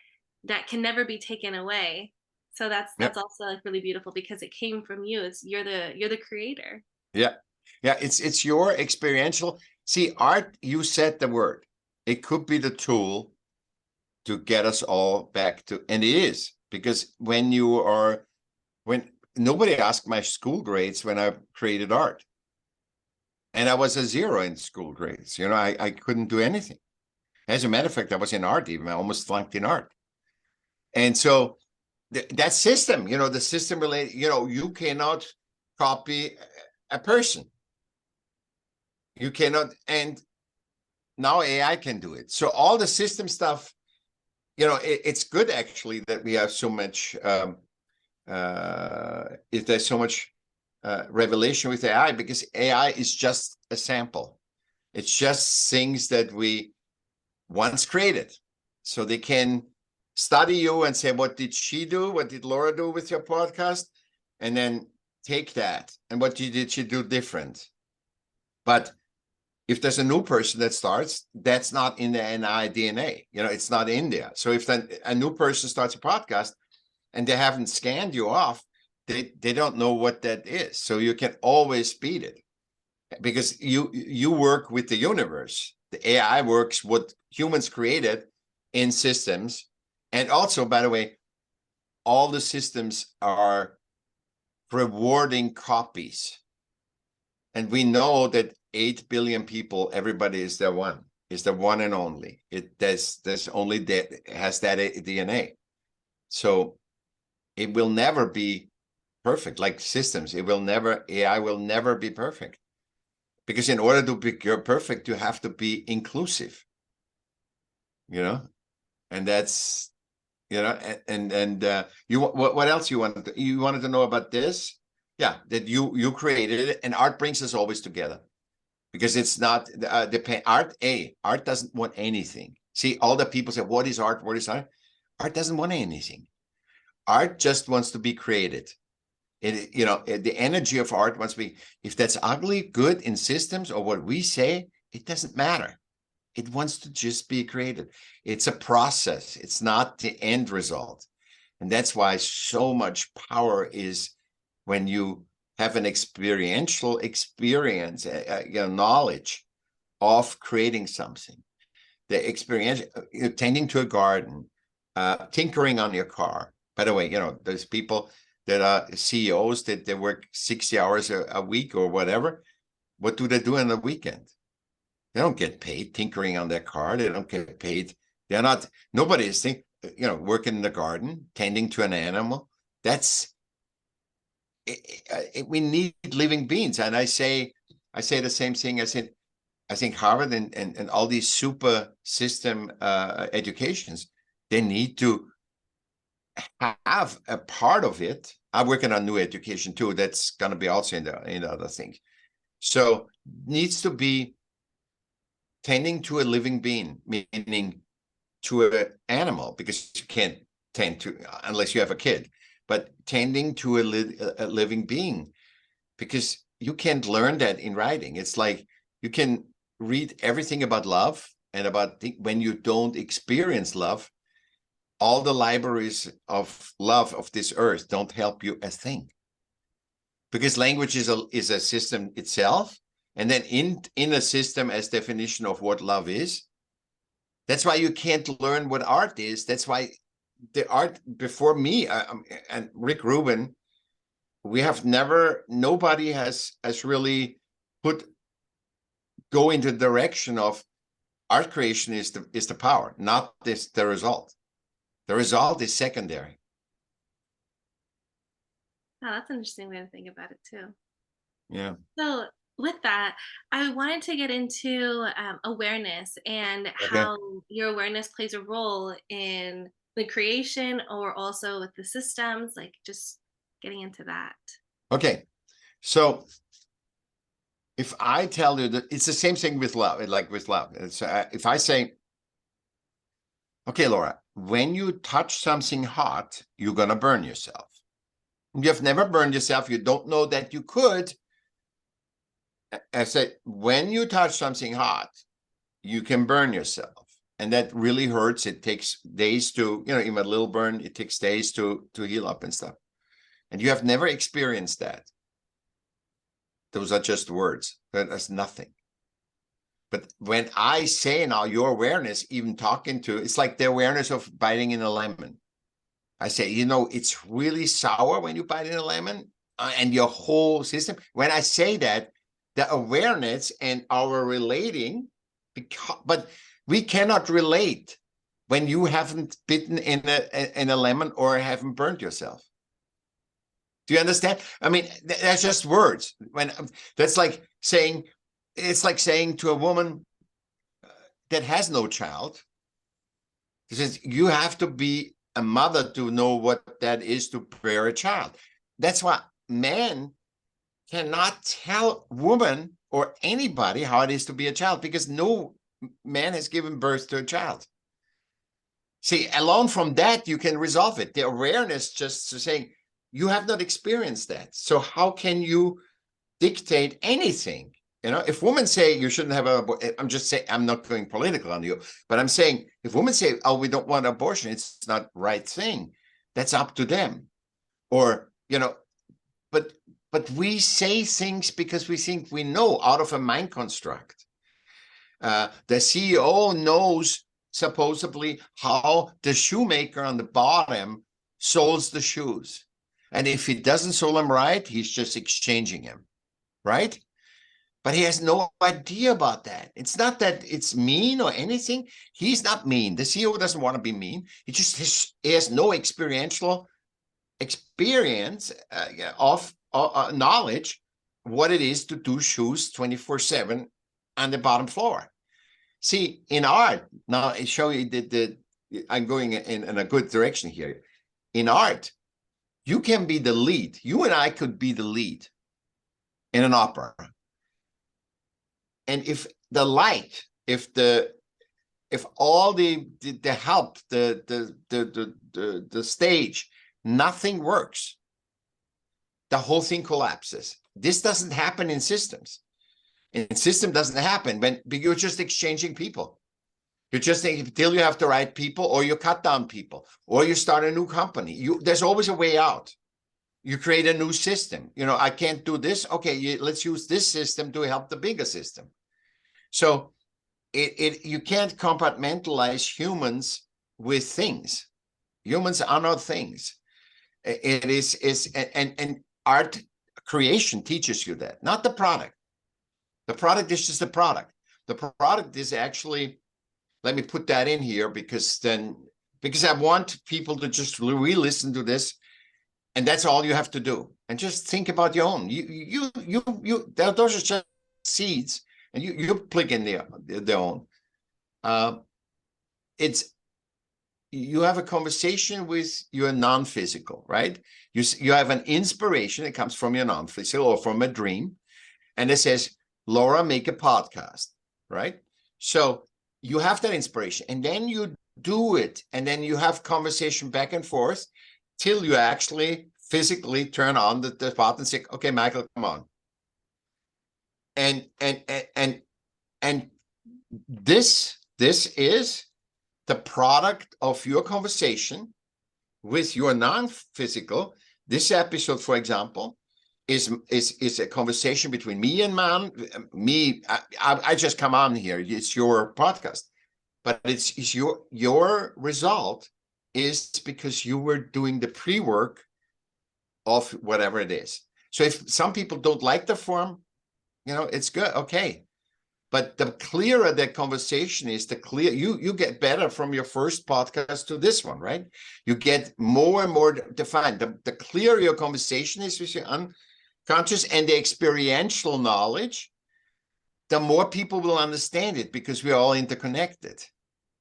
can never be taken away. So that's also like really beautiful, because it came from you. You're the creator. Yeah, it's your experiential. See, art, you said the word. It could be the tool to get us all back to, and it is, because when nobody asked my school grades when I created art. And I was a 0 in school grades. I couldn't do anything. As a matter of fact, I was in art even. I almost flunked in art. And so that system, the system related, you cannot copy a person. You cannot, and now AI can do it. So all the system stuff, it's good actually that we have so much, if there's so much revelation with AI, because AI is just a sample. It's just things that we once created. So they can study you and say, what did she do? What did Laura do with your podcast? And then take that. And what did she do different? But if there's a new person that starts, that's not in the NI DNA. It's not in there. So if then a new person starts a podcast and they haven't scanned you off, they don't know what that is. So you can always beat it, because you work with the universe. The AI works what humans created in systems. And also, by the way, all the systems are rewarding copies. And we know that 8 billion people, everybody is the one and only. There's only that has that DNA. So it will never be perfect, like systems. AI will never be perfect, because in order to be perfect, you have to be inclusive. And that's what else you wanted to know about this? Yeah, that you created it, and art brings us always together. Because it's not art doesn't want anything. See, all the people say, what is art? What is art? Art doesn't want anything. Art just wants to be created. The energy of art must be, if that's ugly, good in systems or what we say, it doesn't matter. It wants to just be created. It's a process. It's not the end result. And that's why so much power is when you have an experiential experience, knowledge of creating something. The experience, tending to a garden, tinkering on your car. By the way, there's people that are CEOs that they work 60 hours a week or whatever. What do they do on the weekend? They don't get paid tinkering on their car. They don't get paid. They're not, nobody is working in the garden, tending to an animal. We need living beings. And I say the same thing. I think Harvard and all these super system educations, they need to have a part of it. I'm working on new education too. That's going to be also in the other things. So needs to be tending to a living being, meaning to an animal, because you can't tend to unless you have a kid, but tending to a living being, because you can't learn that in writing. It's like you can read everything about love and about when you don't experience love, all the libraries of love of this earth don't help you a thing, because language is a system itself. And then in a system as definition of what love is, that's why you can't learn what art is. That's why the art before me and Rick Rubin, nobody has really go into the direction of art creation is the power, not the result. The result is secondary. Oh, that's an interesting way to think about it too. Yeah. So with that, I wanted to get into awareness and how your awareness plays a role in the creation or also with the systems, like just getting into that. Okay. So if I tell you that it's the same thing with love, like with love. It's, if I say, okay, Laura, when you touch something hot, you're going to burn yourself. You have never burned yourself. You don't know that you could. I said, when you touch something hot, you can burn yourself. And that really hurts. It takes days to, even a little burn, it takes days to heal up and stuff. And you have never experienced that. Those are just words. That's nothing. But when I say now your awareness, even talking to, it's like the awareness of biting in a lemon. I say, it's really sour when you bite in a lemon and your whole system. When I say that, the awareness and our relating, but we cannot relate when you haven't bitten in a lemon or haven't burnt yourself. Do you understand? I mean, that's just words. It's like saying to a woman that has no child, says you have to be a mother to know what that is to bear a child. That's why men cannot tell woman or anybody how it is to be a child, because no man has given birth to a child. See, alone from that, you can resolve it. The awareness just saying, you have not experienced that. So how can you dictate anything? If women say you shouldn't have I'm just saying, I'm not going political on you, but I'm saying if women say, oh, we don't want abortion, it's not the right thing. That's up to them. Or, but we say things because we think we know out of a mind construct. The CEO knows supposedly how the shoemaker on the bottom soles the shoes. And if he doesn't sole them right, he's just exchanging them, right? But he has no idea about that. It's not that it's mean or anything. He's not mean. The CEO doesn't want to be mean. He has no experiential experience of knowledge what it is to do shoes 24/7 on the bottom floor. See, in art, now I show you I'm going in a good direction here. In art, you can be the lead. You and I could be the lead in an opera. And if the light, if all the help, the stage, nothing works. the whole thing collapses. This doesn't happen in systems. In system doesn't happen when you're just exchanging people. You're just until you have the right people, or you cut down people, or you start a new company. There's always a way out. You create a new system. I can't do this. Okay, let's use this system to help the bigger system. So you can't compartmentalize humans with things. Humans are not things. It is and art creation teaches you that, not the product. The product is just a product. The product is actually, let me put that in here because I want people to just re-listen to this, and that's all you have to do. And just think about your own. Those are just seeds, and you plug in their own. You have a conversation with your non-physical, right? You have an inspiration that comes from your non-physical or from a dream, and it says, Laura, make a podcast, right? So you have that inspiration, and then you do it, and then you have conversation back and forth till you actually physically turn on the spot and say, okay, Michaell, come on. And this is the product of your conversation with your non-physical. This episode, for example, is a conversation between me and me. I just come on here. It's your podcast, but it's your result is because you were doing the pre-work of whatever it is. So if some people don't like the form, it's good. Okay. But the clearer that conversation is, the clear you get better from your first podcast to this one, right? You get more and more defined. The clearer your conversation is with your unconscious and the experiential knowledge, the more people will understand it because we're all interconnected.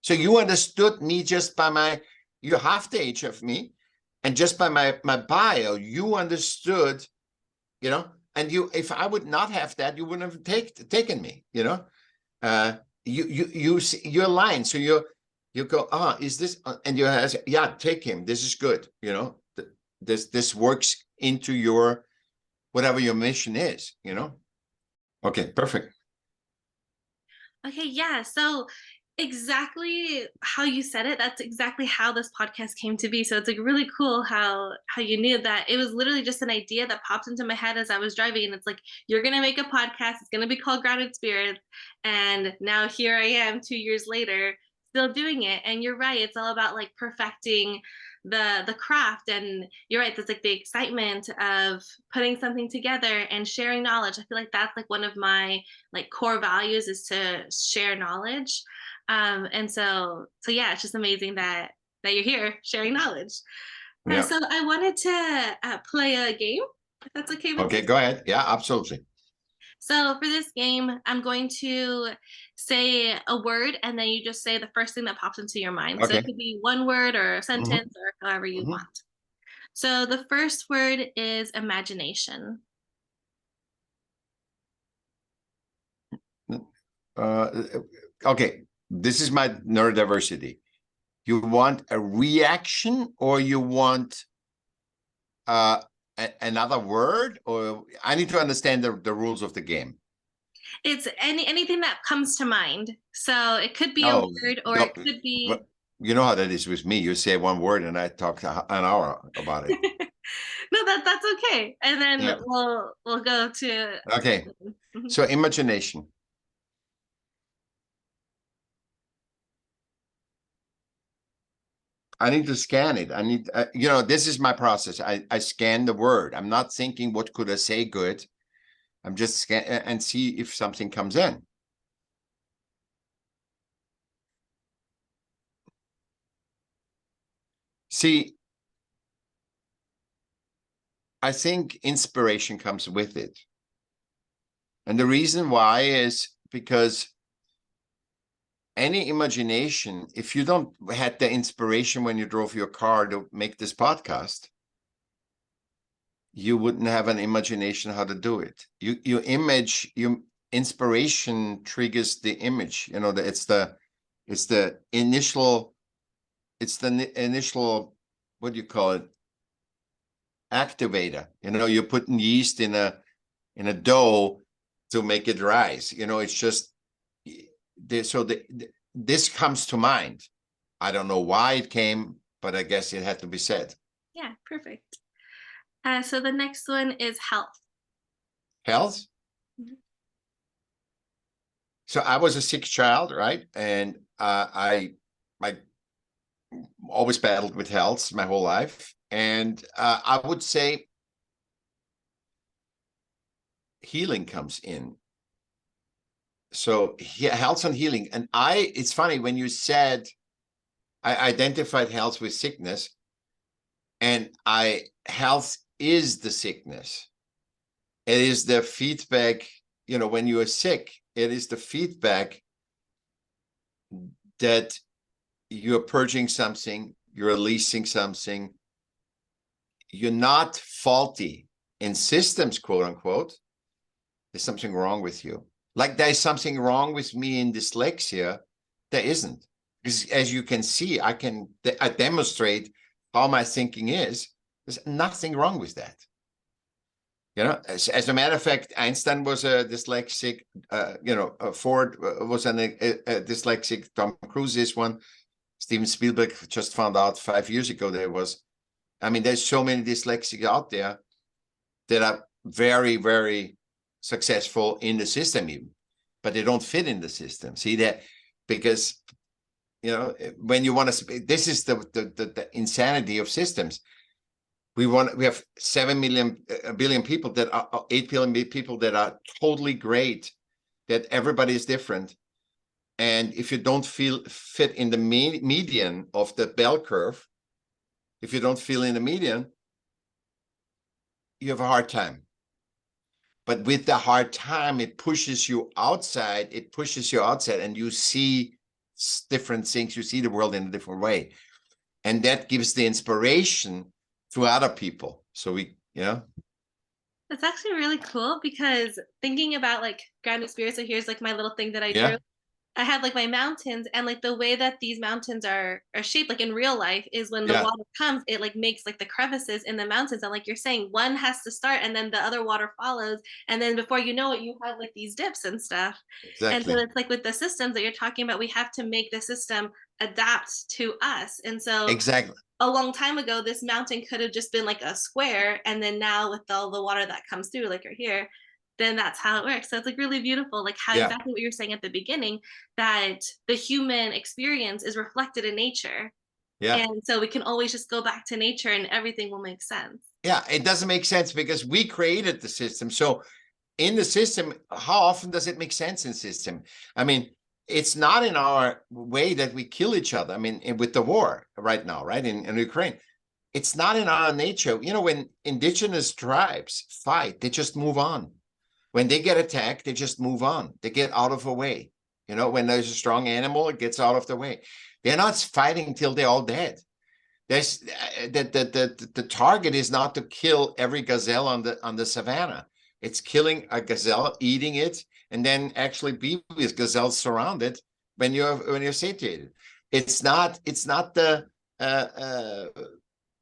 So you understood me just by you're half the age of me, and just by my bio, you understood, and if I would not have that, you wouldn't have taken me, you your line. So you go, is this, and you ask, yeah, take him. This is good. This works into your, whatever your mission is, Okay, perfect. Okay, yeah. So exactly how you said it, that's exactly how this podcast came to be. So it's like really cool how you knew that. It was literally just an idea that popped into my head as I was driving, and it's like, you're gonna make a podcast, it's gonna be called Grounded Spirit, and now here I am 2 years later still doing it. And you're right, it's all about like perfecting the craft. And you're right, that's like the excitement of putting something together and sharing knowledge. I feel like that's like one of my like core values, is to share knowledge. And so yeah, it's just amazing that you're here sharing knowledge. Yeah. So I wanted to play a game, if that's okay with you. Okay, go ahead. Yeah, absolutely. So for this game, I'm going to say a word, and then you just say the first thing that pops into your mind. Okay. So it could be one word or a sentence or however you want. So the first word is imagination. Okay, this is my neurodiversity. You want a reaction, or you want another word, or I need to understand the rules of the game. It's anything that comes to mind. So it could be a word, or it could be. You know how that is with me. You say one word, and I talk an hour about it. No, that's okay. And then we'll go to. Okay. So imagination. I need to scan it. I need, this is my process. I scan the word. I'm not thinking, what could I say good? I'm just scan and see if something comes in. See, I think inspiration comes with it. And the reason why is because any imagination, if you don't had the inspiration when you drove your car to make this podcast, you wouldn't have an imagination how to do it. Your inspiration triggers the image. It's the initial, what do you call it? activator. You know, you're putting yeast in a dough to make it rise. You know, it's just this comes to mind. I don't know why it came, but I guess it had to be said. Yeah, perfect. So the next one is health. Health. Mhm. So I was a sick child, right? And I always battled with health my whole life. And I would say healing comes in. So health and healing. And it's funny when you said I identified health with sickness, and health is the sickness. It is the feedback, you know, when you are sick, it is the feedback that you're purging something, you're releasing something. You're not faulty in systems, quote unquote. There's something wrong with you. Like there's something wrong with me in dyslexia. There isn't. Because as you can see, I demonstrate how my thinking is. There's nothing wrong with that. You know, as a matter of fact, Einstein was a dyslexic, Ford was a dyslexic, Tom Cruise is one. Steven Spielberg just found out 5 years ago there's so many dyslexics out there that are very, very successful in the system even, but they don't fit in the system. See that? Because, you know, when you want to, this is the insanity of systems. We have 7 billion people that are 8 billion people that are totally great, that everybody is different. And if you don't fit in the median of the bell curve, if you don't feel in the median, you have a hard time. But with the hard time, it pushes you outside. And you see different things. You see the world in a different way. And that gives the inspiration to other people. So That's actually really cool, because thinking about like grounded spirit, so here's like my little thing that I drew. I had like my mountains, and like the way that these mountains are shaped, like in real life, is when the water comes, it like makes like the crevices in the mountains. And like you're saying, one has to start and then the other water follows. And then before you know it, you have like these dips and stuff. Exactly. And so it's like with the systems that you're talking about, we have to make the system adapt to us. And so exactly. A long time ago, this mountain could have just been like a square. And then now with all the water that comes through, like you're here, then that's how it works. So it's like really beautiful, like how exactly what you're saying at the beginning, that the human experience is reflected in nature. Yeah. And so we can always just go back to nature and everything will make sense. Yeah, it doesn't make sense because we created the system. So in the system, how often does it make sense in system? I mean, it's not in our way that we kill each other. I mean, with the war right now, right, in Ukraine, it's not in our nature. You know, when indigenous tribes fight, they just move on. When they get attacked, they just move on. They get out of the way. You know, when there's a strong animal, it gets out of the way. They're not fighting till they're all dead. There's the target is not to kill every gazelle on the savannah. It's killing a gazelle, eating it, and then actually be with gazelles surrounded when you're satiated. It's not the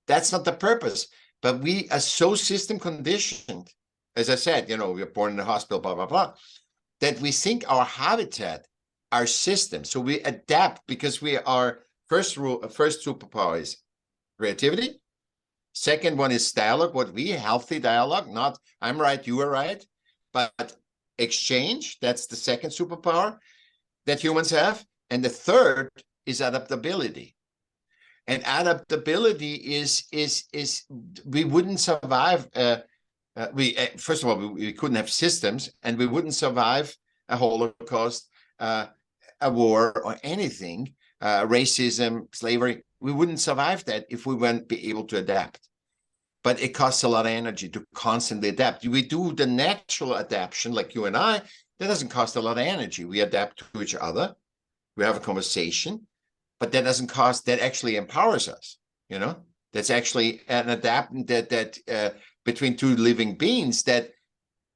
that's not the purpose. But we are so system conditioned. As I said, you know, we are born in the hospital, blah, blah, blah, that we think our habitat, our system. So we adapt because we are, first superpower is creativity. Second one is dialogue, healthy dialogue, not I'm right, you are right, but exchange. That's the second superpower that humans have. And the third is adaptability. And adaptability is we wouldn't survive first of all, we couldn't have systems, and we wouldn't survive a Holocaust, a war, or anything, racism, slavery. We wouldn't survive that if we wouldn't be able to adapt. But it costs a lot of energy to constantly adapt. We do the natural adaptation, like you and I, that doesn't cost a lot of energy. We adapt to each other. We have a conversation, but that doesn't cost, that actually empowers us, you know? That's actually an adaptation that between two living beings that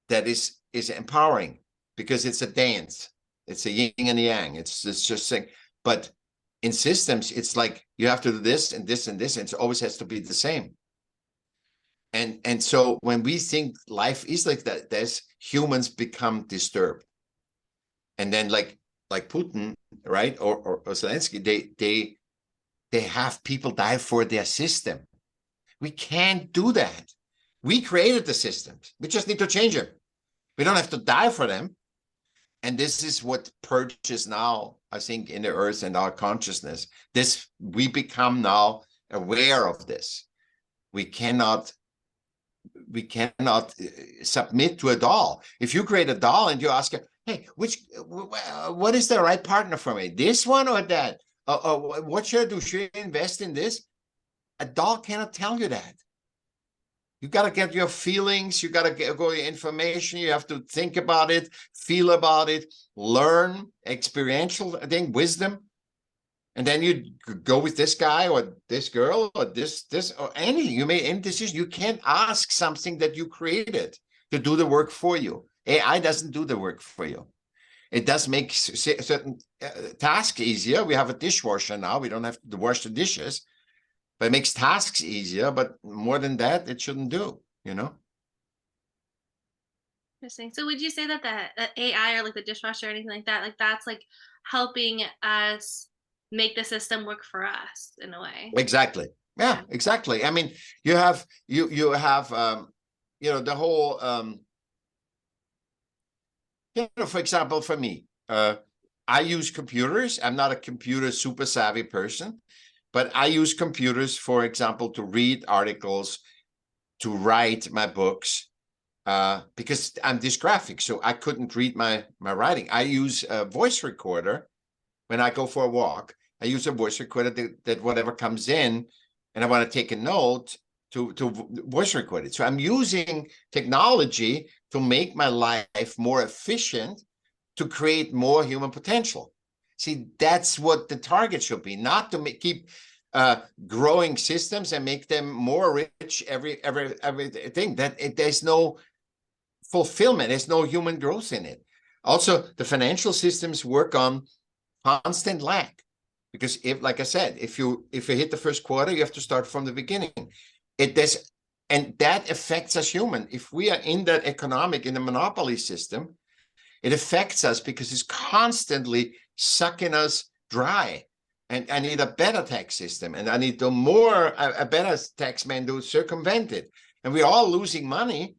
is empowering, because it's a dance. It's a yin and yang. It's just saying, but in systems, it's like you have to do this and this and this, and it always has to be the same. And so when we think life is like that, there's humans become disturbed. And then like Putin, right? Or Zelensky, they have people die for their system. We can't do that. We created the systems. We just need to change them. We don't have to die for them. And this is what purges now, I think, in the earth and our consciousness. This, we become now aware of this. We cannot submit to a doll. If you create a doll and you ask her, hey, what is the right partner for me? This one or that? What should I do? Should I invest in this? A doll cannot tell you that. You got to get your feelings. You got to go your information. You have to think about it, feel about it, learn experiential thing, wisdom. And then you go with this guy or this girl or this or anything. You made any decision. You can't ask something that you created to do the work for you. AI doesn't do the work for you. It does make certain tasks easier. We have a dishwasher now. We don't have to wash the dishes. But it makes tasks easier, but more than that, it shouldn't do, you know? Interesting. So would you say that the AI or like the dishwasher or anything like that, like that's like helping us make the system work for us in a way? Exactly. Yeah, exactly. I mean, you have you have you know, the whole you know, for example, for me, I use computers. I'm not a computer super savvy person. But I use computers, for example, to read articles, to write my books, because I'm dysgraphic, so I couldn't read my writing. I use a voice recorder when I go for a walk. I use a voice recorder that whatever comes in, and I want to take a note to voice record it. So I'm using technology to make my life more efficient, to create more human potential. See, that's what the target should be, not to keep growing systems and make them more rich everything. There's no fulfillment. There's no human growth in it. Also, the financial systems work on constant lack, because if, like I said, if you hit the first quarter, you have to start from the beginning. And that affects us human. If we are in that in the monopoly system, it affects us because it's constantly sucking us dry. And I need a better tax system, and I need a better tax man to circumvent it. And we're all losing money,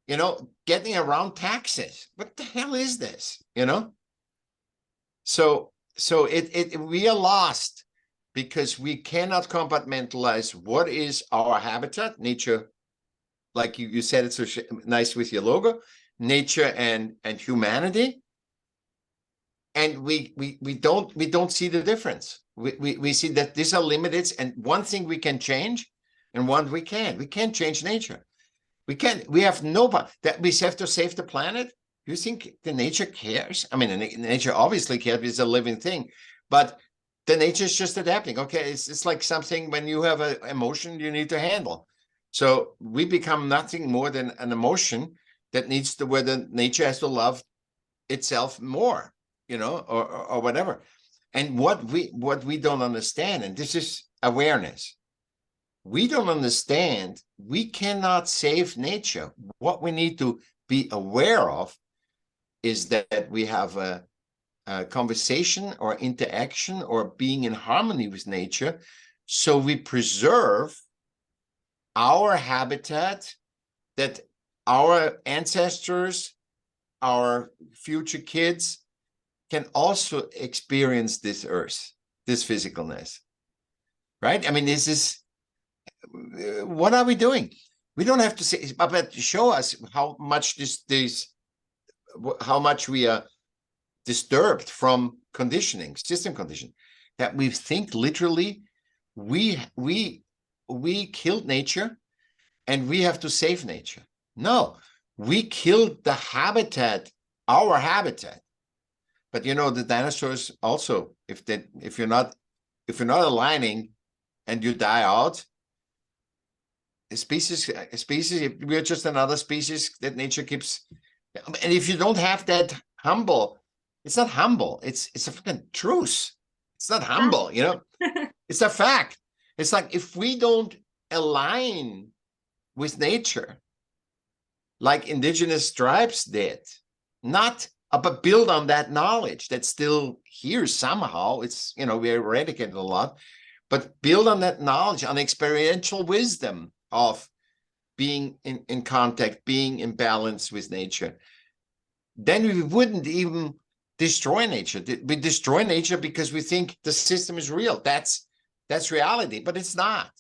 you know, getting around taxes. What the hell is this, you know? So we are lost because we cannot compartmentalize what is our habitat, nature, like you said it so nice with your logo, nature and humanity. And we don't see the difference. We see that these are limited, and one thing we can change, and one we can't. We can't change nature. We have no, that we have to save the planet. You think the nature cares? I mean, the nature obviously cares. It's a living thing, but the nature is just adapting. Okay, it's like something when you have an emotion you need to handle. So we become nothing more than an emotion that needs to, where the nature has to love itself more, you know, or whatever. And what we don't understand, and this is awareness, we don't understand, we cannot save nature. What we need to be aware of is that we have a conversation or interaction or being in harmony with nature, so we preserve our habitat, that our ancestors, our future kids can also experience this earth, this physicalness, right? I mean, this is, what are we doing? We don't have to say, but show us how much how much we are disturbed from conditioning, system conditioning, that we think literally we killed nature and we have to save nature. No, we killed the habitat, our habitat. But you know, the dinosaurs also, if you're not aligning and you die out, a species, we're just another species that nature keeps. And if you don't have that humble, it's not humble, it's a fucking truth. It's not humble, you know. It's a fact. It's like, if we don't align with nature, like indigenous tribes did, not but build on that knowledge that's still here somehow. It's, we eradicated a lot, but build on that knowledge, on experiential wisdom of being in contact, being in balance with nature. Then we wouldn't even destroy nature. We destroy nature because we think the system is real. That's reality, but it's not.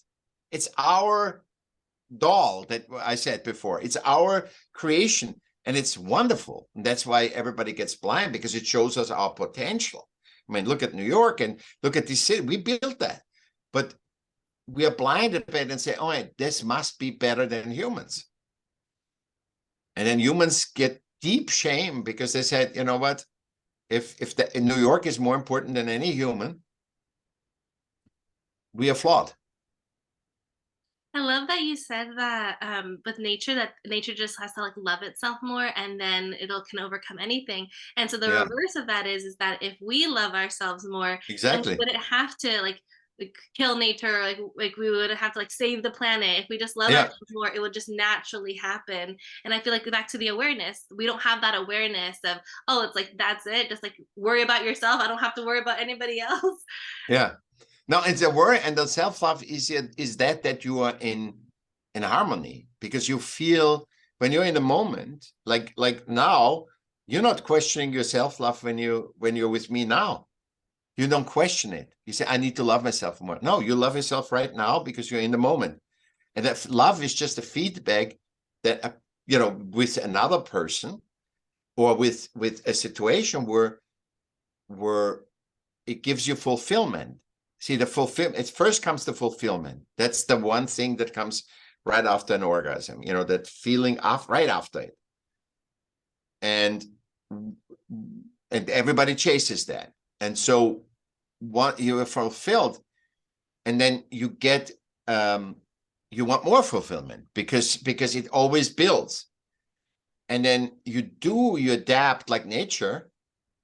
It's our doll that I said before. It's our creation, and it's wonderful. And that's why everybody gets blind, because it shows us our potential. I mean, look at New York and look at this city. We built that, but we are blinded by it and say, oh, this must be better than humans. And then humans get deep shame because they said, you know what? If New York is more important than any human, we are flawed. I love that you said that with nature, that nature just has to like love itself more, and then can overcome anything. And so the reverse of that is that if we love ourselves more, exactly, then we wouldn't have to like kill nature, like we would have to like save the planet. If we just love ourselves more, it would just naturally happen. And I feel like back to the awareness, we don't have that awareness of, oh, it's like that's it, just like worry about yourself, I don't have to worry about anybody else. No, it's a worry, and the self-love is that you are in harmony, because you feel when you're in the moment, like now, you're not questioning your self-love when you're with me now. You don't question it. You say, I need to love myself more. No, you love yourself right now because you're in the moment. And that love is just a feedback that, with another person or with a situation where it gives you fulfillment. See, the fulfillment, it first comes to fulfillment. That's the one thing that comes right after an orgasm, that feeling right after it. And everybody chases that. And so you are fulfilled, and then you get, you want more fulfillment because it always builds. And then you adapt like nature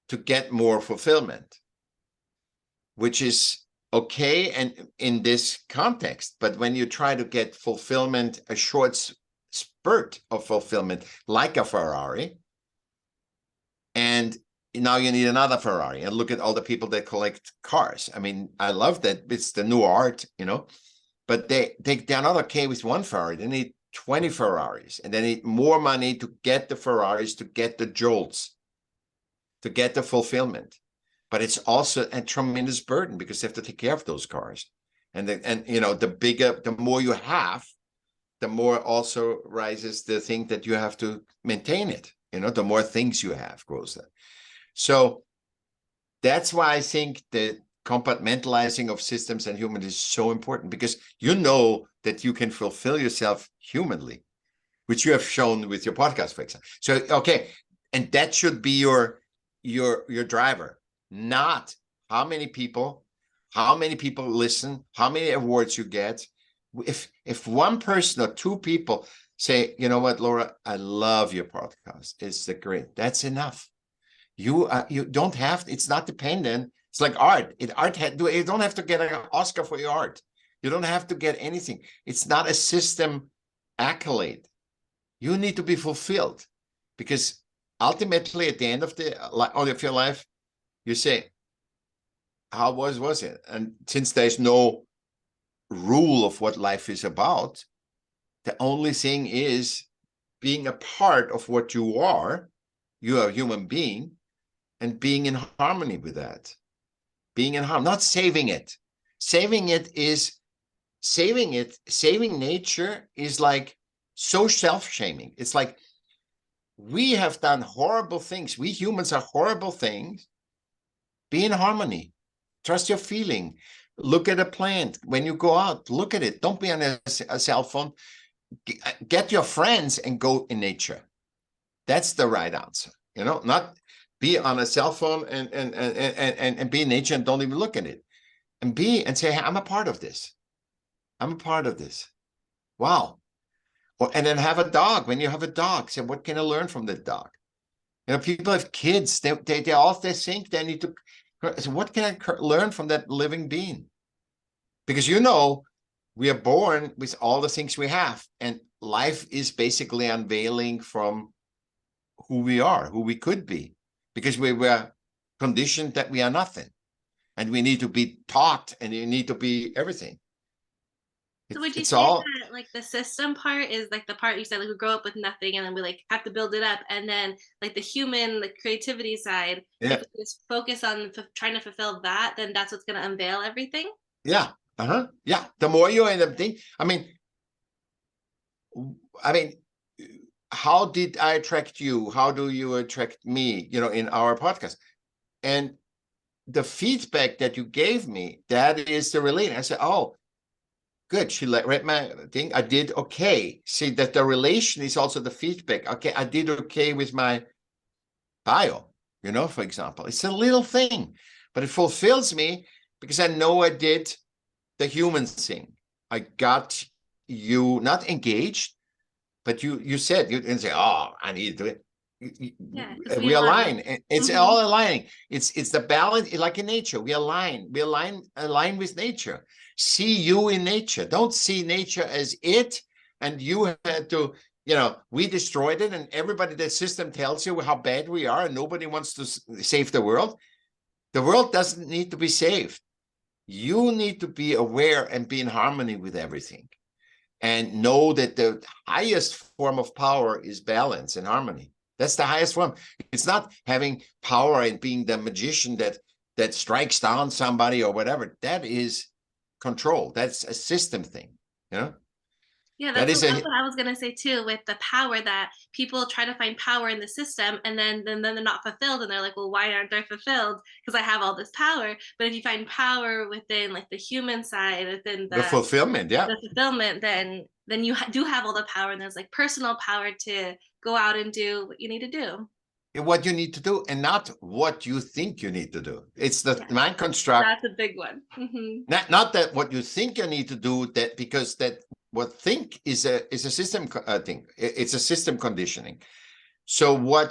to get more fulfillment, which is okay and in this context. But when you try to get fulfillment, a short spurt of fulfillment, like a Ferrari, and now you need another Ferrari, and look at all the people that collect cars. I mean, I love that. It's the new art, but they're not okay with one Ferrari. They need 20 Ferraris, and they need more money to get the Ferraris, to get the jolts, to get the fulfillment. But it's also a tremendous burden because they have to take care of those cars. And the more you have, the more also rises the thing that you have to maintain it. The more things you have grows that. So that's why I think the compartmentalizing of systems and humans is so important, because that you can fulfill yourself humanly, which you have shown with your podcast, for example. So, okay. And that should be your driver. Not how many people listen, how many awards you get. If one person or two people say, you know what, Laura, I love your podcast, it's great, that's enough. You don't have, it's not dependent. It's like art. You don't have to get an Oscar for your art. You don't have to get anything. It's not a system accolade. You need to be fulfilled, because ultimately at the end of your life, you say, how was it? And since there's no rule of what life is about, the only thing is being a part of what you are. You are a human being, and being in harmony with that. Being in harmony, not saving it. Saving nature is like so self-shaming. It's like we have done horrible things. We humans are horrible things. Be in harmony. Trust your feeling. Look at a plant. When you go out, look at it. Don't be on a cell phone. Get your friends and go in nature. That's the right answer. Not be on a cell phone and be in nature and don't even look at it. And say, hey, I'm a part of this. I'm a part of this. Wow. And then have a dog. When you have a dog, say, what can I learn from the dog? People have kids. They think they need to. So what can I learn from that living being? Because we are born with all the things we have, and life is basically unveiling from who we are, who we could be, because we were conditioned that we are nothing, and we need to be taught, and you need to be everything. So would you It's say all that like the system part is like the part you said, like we grow up with nothing and then we like have to build it up, and then like the human, like creativity side, yeah, if we just focus on trying to fulfill that, then that's what's going to unveil everything? yeah, yeah. The more you end up thinking, I mean, how did I attract you? How do you attract me? You know, in our podcast, and the feedback that you gave me, that is the relation. I said, oh, good. She read my thing. I did okay. See that the relation is also the feedback. Okay, I did okay with my bio, you know, for example. It's a little thing, but it fulfills me because I know I did the human thing. I got you not engaged, but you said, you didn't say, oh, I need to do it. Yeah, because we We want align. it. It's Mhm. all aligning. It's the balance, like in nature. We align with nature. See you in nature. Don't see nature as it, and you had to, you know, we destroyed it, and everybody, the system tells you how bad we are, and nobody wants to save the world. The world doesn't need to be saved. You need to be aware and be in harmony with everything, and know that the highest form of power is balance and harmony. That's the highest form. It's not having power and being the magician that strikes down somebody or whatever. That is control. That's a system thing. You know, Yeah, that is that's a what I was gonna say too, with the power that people try to find power in the system, and then they're not fulfilled, and they're like, well, why aren't I fulfilled? Because I have all this power. But if you find power within like the human side, within the fulfillment. Yeah. the fulfillment, then you do have all the power, and there's like personal power to go out and do what you need to do. What you need to do, and not what you think you need to do. It's the Yeah, mind construct. that's a big one. Hmm. Not that what you think you need to do, that because that what think is a system thing. It's a system conditioning. So what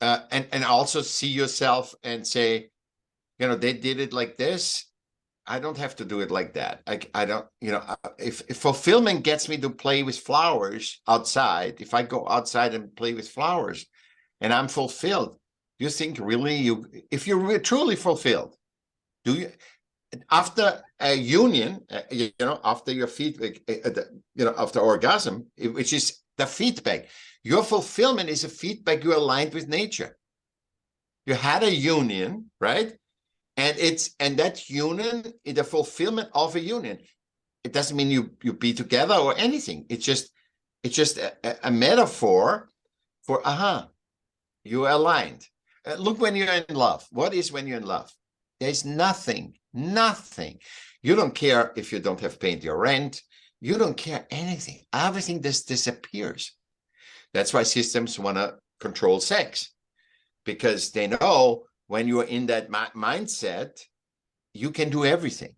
and also see yourself and say, you know, they did it like this, I don't have to do it like that. I don't, you know, if fulfillment gets me to play with flowers outside, if I go outside and play with flowers and I'm fulfilled, do you think really if you're truly fulfilled, do you, after a union, you know, after your feedback, you know, after orgasm, which is the feedback, your fulfillment is a feedback. You're aligned with nature. You had a union, right? And that union is the fulfillment of a union. It doesn't mean you be together or anything. It's just a metaphor for you're aligned. Look, when you're in love, what is when you're in love? There's nothing. You don't care if you don't have to pay your rent. You don't care anything. Everything just disappears. That's why systems want to control sex, because they know when you're in that mindset, you can do everything.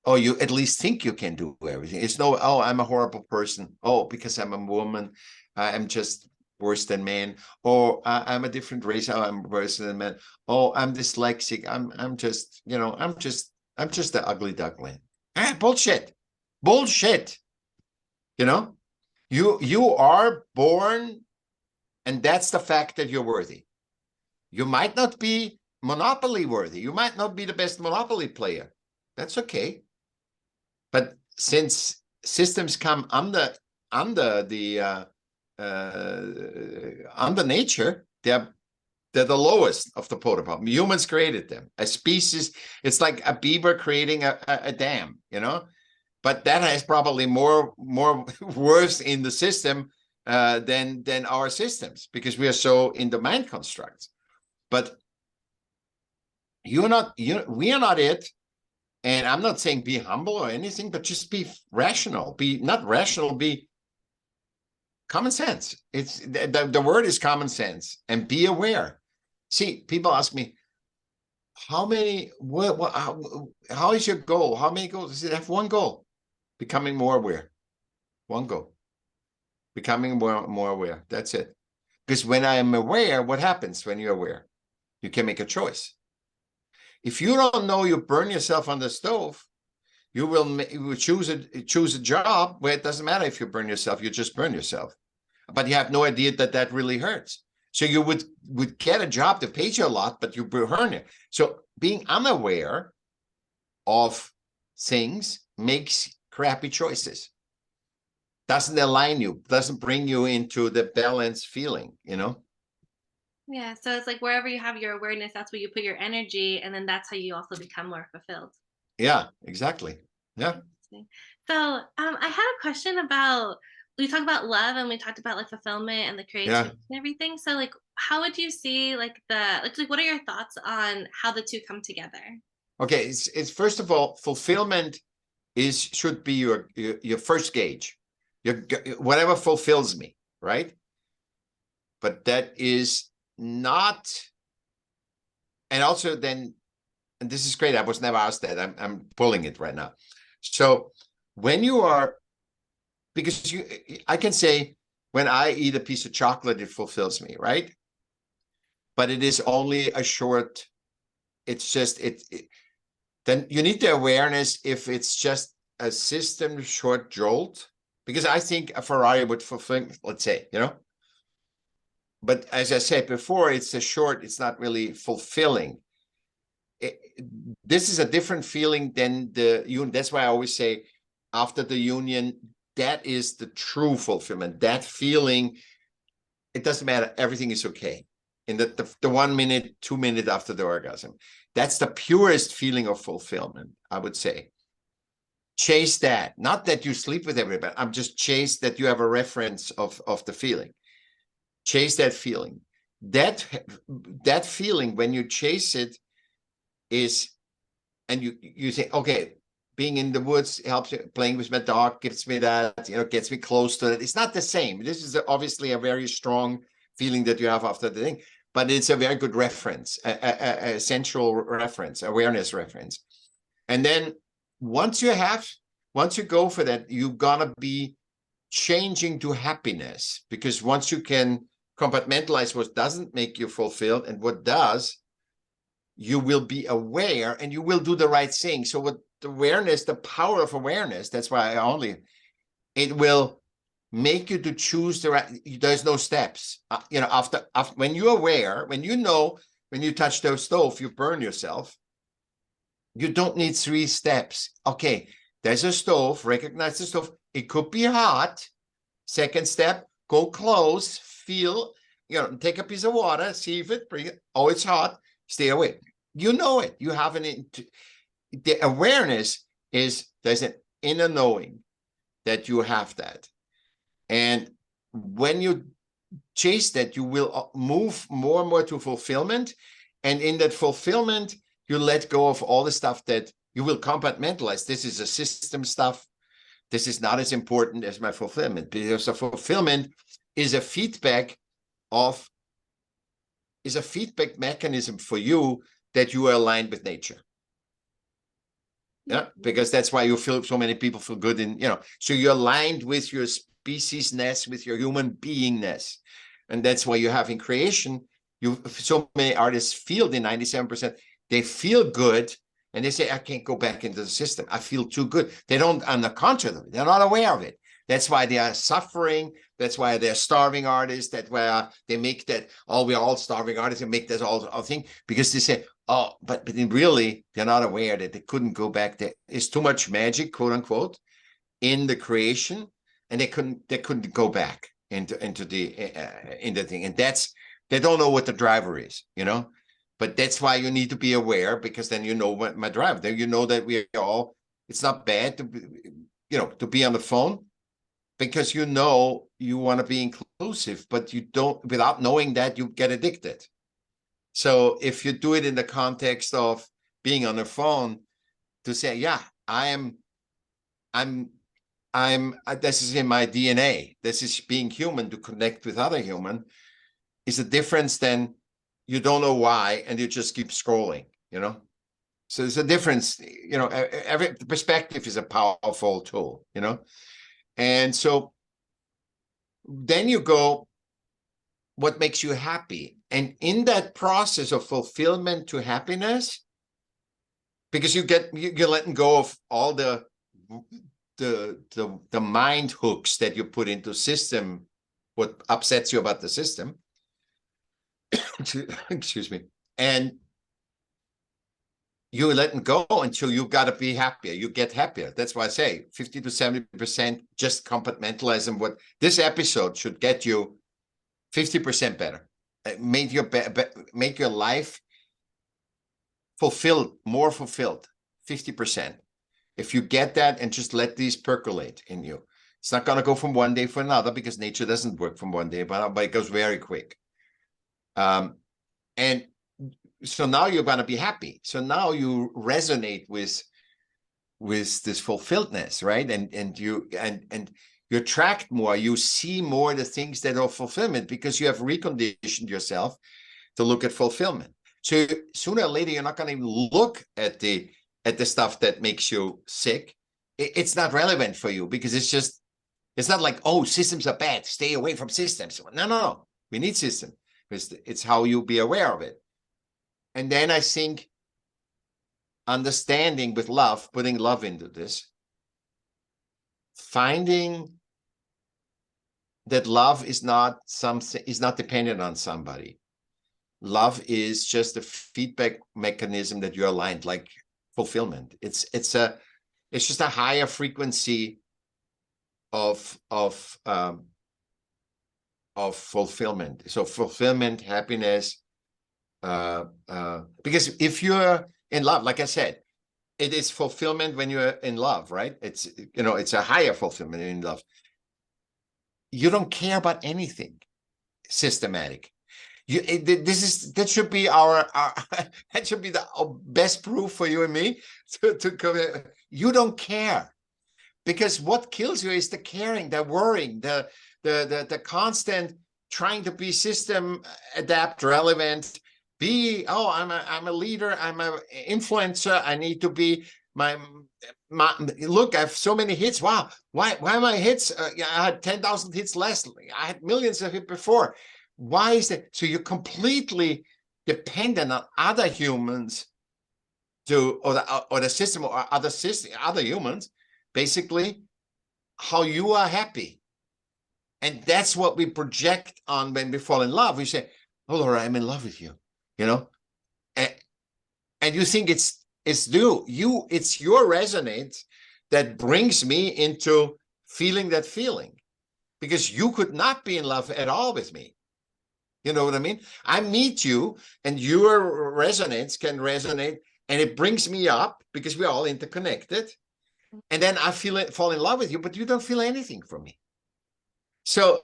Or you at least think you can do everything. It's no, oh, I'm a horrible person. Oh, because I'm a woman, I'm just worse than men. Or I'm a different race. Oh, I'm worse than men. Oh, I'm dyslexic. I'm just, you know, I'm just the ugly duckling. Bullshit. You know, you are born, and that's the fact that you're worthy. You might not be Monopoly worthy. You might not be the best Monopoly player. That's okay. But since systems come under nature, they're the lowest of the protocol. Humans created them. A species, it's like a beaver creating a dam, you know. But that has probably more worth in the system than our systems, because we are so in the mind constructs. But we are not it. And I'm not saying be humble or anything, but just be rational. Be not rational, be common sense. It's the word is common sense, and be aware. See, people ask me, how is your goal? How many goals? I said, I have one goal: becoming more aware. One goal: becoming more aware. That's it. Because when I am aware, what happens when you're aware? You can make a choice. If you don't know you burn yourself on the stove, you will choose a job where it doesn't matter if you burn yourself, you just burn yourself. But you have no idea that really hurts. So you would get a job that pays you a lot, but you burn it. So being unaware of things makes crappy choices. Doesn't align you, doesn't bring you into the balanced feeling, Yeah, so it's like wherever you have your awareness, that's where you put your energy, and then that's how you also become more fulfilled. Yeah, exactly. Yeah. So I had a question about, we talked about love and we talked about like fulfillment and the creativity and everything. So like, how would you see like what are your thoughts on how the two come together? Okay, it's first of all, fulfillment should be your first gauge. Whatever fulfills me, right? But that is not, and also then, and this is great, I was never asked that, I'm pulling it right now. So when you are, because I can say when I eat a piece of chocolate, it fulfills me, right? But it is only a short, it's just, then you need the awareness if it's just a system short jolt, because I think a Ferrari would fulfill, let's say, but as I said before, it's not really fulfilling. This is a different feeling than the union. That's why I always say after the union, that is the true fulfillment. That feeling, it doesn't matter. Everything is okay. In the 1 minute, 2 minutes after the orgasm, that's the purest feeling of fulfillment, I would say. Chase that. Not that you sleep with everybody. I'm just chase that you have a reference of the feeling. Chase that feeling. That feeling, when you chase it, is, and you say, okay, being in the woods helps you, playing with my dog gives me that, gets me close to it. It's not the same. This is obviously a very strong feeling that you have after the thing, but it's a very good reference, a central reference, awareness reference. And then once you go for that, you're gonna be changing to happiness, because once you can compartmentalize what doesn't make you fulfilled and what does, you will be aware and you will do the right thing. So with awareness, the power of awareness, that's why it will make you to choose the right, there's no steps. After when you're aware, when you touch the stove, you burn yourself. You don't need 3 steps. Okay, there's a stove, recognize the stove. It could be hot. Second step, go close, feel, take a piece of water, see if it breathes. Oh, it's hot. Stay away. You know it. You have the awareness is there's an inner knowing that you have that. And when you chase that, you will move more and more to fulfillment. And in that fulfillment, you let go of all the stuff that you will compartmentalize. This is a system stuff. This is not as important as my fulfillment, because the fulfillment is a feedback mechanism for you that you are aligned with nature. Yeah, because that's why you feel, so many people feel good so you're aligned with your speciesness, with your human beingness. And that's why you have in creation, so many artists feel, the 97%, they feel good. And they say, I can't go back into the system. I feel too good. They don't, on the contrary, they're not aware of it. That's why they are suffering. That's why they're starving artists. That's why they make that, we're all starving artists, and make that all thing, because they say, but really, they're not aware that they couldn't go back there. It's too much magic, quote unquote, in the creation, and they couldn't go back into the thing. And they don't know what the driver is, But that's why you need to be aware, because then what my drive. Then that it's not bad to be on the phone, because you want to be inclusive, but you don't, without knowing that, you get addicted. So if you do it in the context of being on the phone, to say, yeah, this is in my DNA. This is being human, to connect with other human, is a difference than you don't know why, and you just keep scrolling, So there's a difference, every perspective is a powerful tool, And so then you go, what makes you happy? And in that process of fulfillment to happiness, because you're letting go of all the mind hooks that you put into system, what upsets you about the system. Excuse me. And you're letting go until you got to be happier. You get happier. That's why I say 50 to 70% just compartmentalism. What this episode should get you 50% better. Make your life fulfilled, more fulfilled, 50%. If you get that and just let these percolate in you, it's not going to go from one day for another, because nature doesn't work from one day, but it goes very quick. And so now you're going to be happy. So now you resonate with this fulfilledness, right? And you attract more, you see more the things that are fulfillment, because you have reconditioned yourself to look at fulfillment. So sooner or later, you're not going to even look at the stuff that makes you sick. It's not relevant for you, because it's not like, oh, systems are bad, stay away from systems. No. We need systems. It's how you be aware of it. And then I think understanding with love, putting love into this, finding that love is not dependent on somebody. Love is just a feedback mechanism that you're aligned, like fulfillment. It's just a higher frequency of fulfillment. So fulfillment, happiness, because if you're in love, like I said, it is fulfillment when you're in love, right? It's a higher fulfillment in love. You don't care about anything systematic. That should be that should be the best proof for you and me to you don't care, because what kills you is the caring, the worrying, the constant trying to be system adapt, relevant, I'm a leader, I'm an influencer, I need to be my look, I have so many hits. Wow, why my hits? I had 10,000 hits less. I had millions of hits before. Why is that? So you're completely dependent on other humans or the system, or other humans, basically, how you are happy. And that's what we project on when we fall in love. We say, oh, Laura, I'm in love with you, and you think it's your resonance that brings me into feeling that feeling, because you could not be in love at all with me. You know what I mean? I meet you and your resonance can resonate, and it brings me up because we're all interconnected. And then I fall in love with you, but you don't feel anything from me. So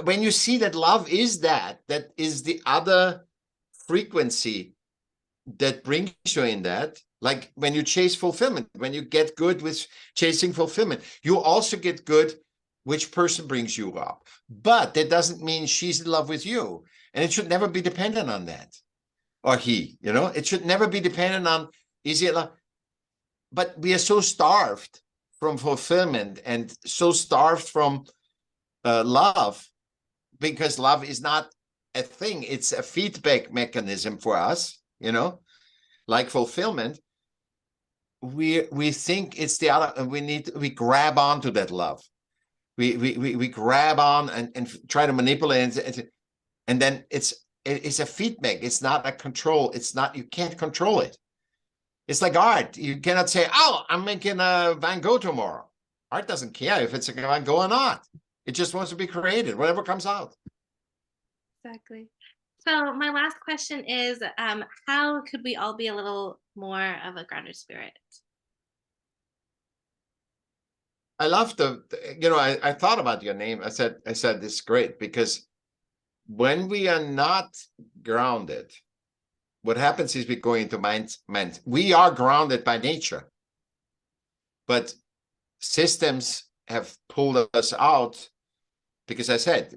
when you see that love is that is the other frequency that brings you in that, like when you chase fulfillment, when you get good with chasing fulfillment, you also get good which person brings you up. But that doesn't mean she's in love with you. And it should never be dependent on that. Or he, it should never be dependent on, is he in love? But we are so starved from fulfillment and so starved from love, because love is not a thing. It's a feedback mechanism for us, like fulfillment. We think it's the other, and we grab onto that love. We grab on and try to manipulate it, and then it's a feedback. It's not a control. You can't control it. It's like art. You cannot say, oh, I'm making a Van Gogh tomorrow. Art doesn't care if it's a Van Gogh or not. It just wants to be created, whatever comes out. Exactly. So my last question is, how could we all be a little more of a grounded spirit? I love I thought about your name. I said, this is great, because when we are not grounded, what happens is we go into mind. We are grounded by nature, but systems have pulled us out, because I said,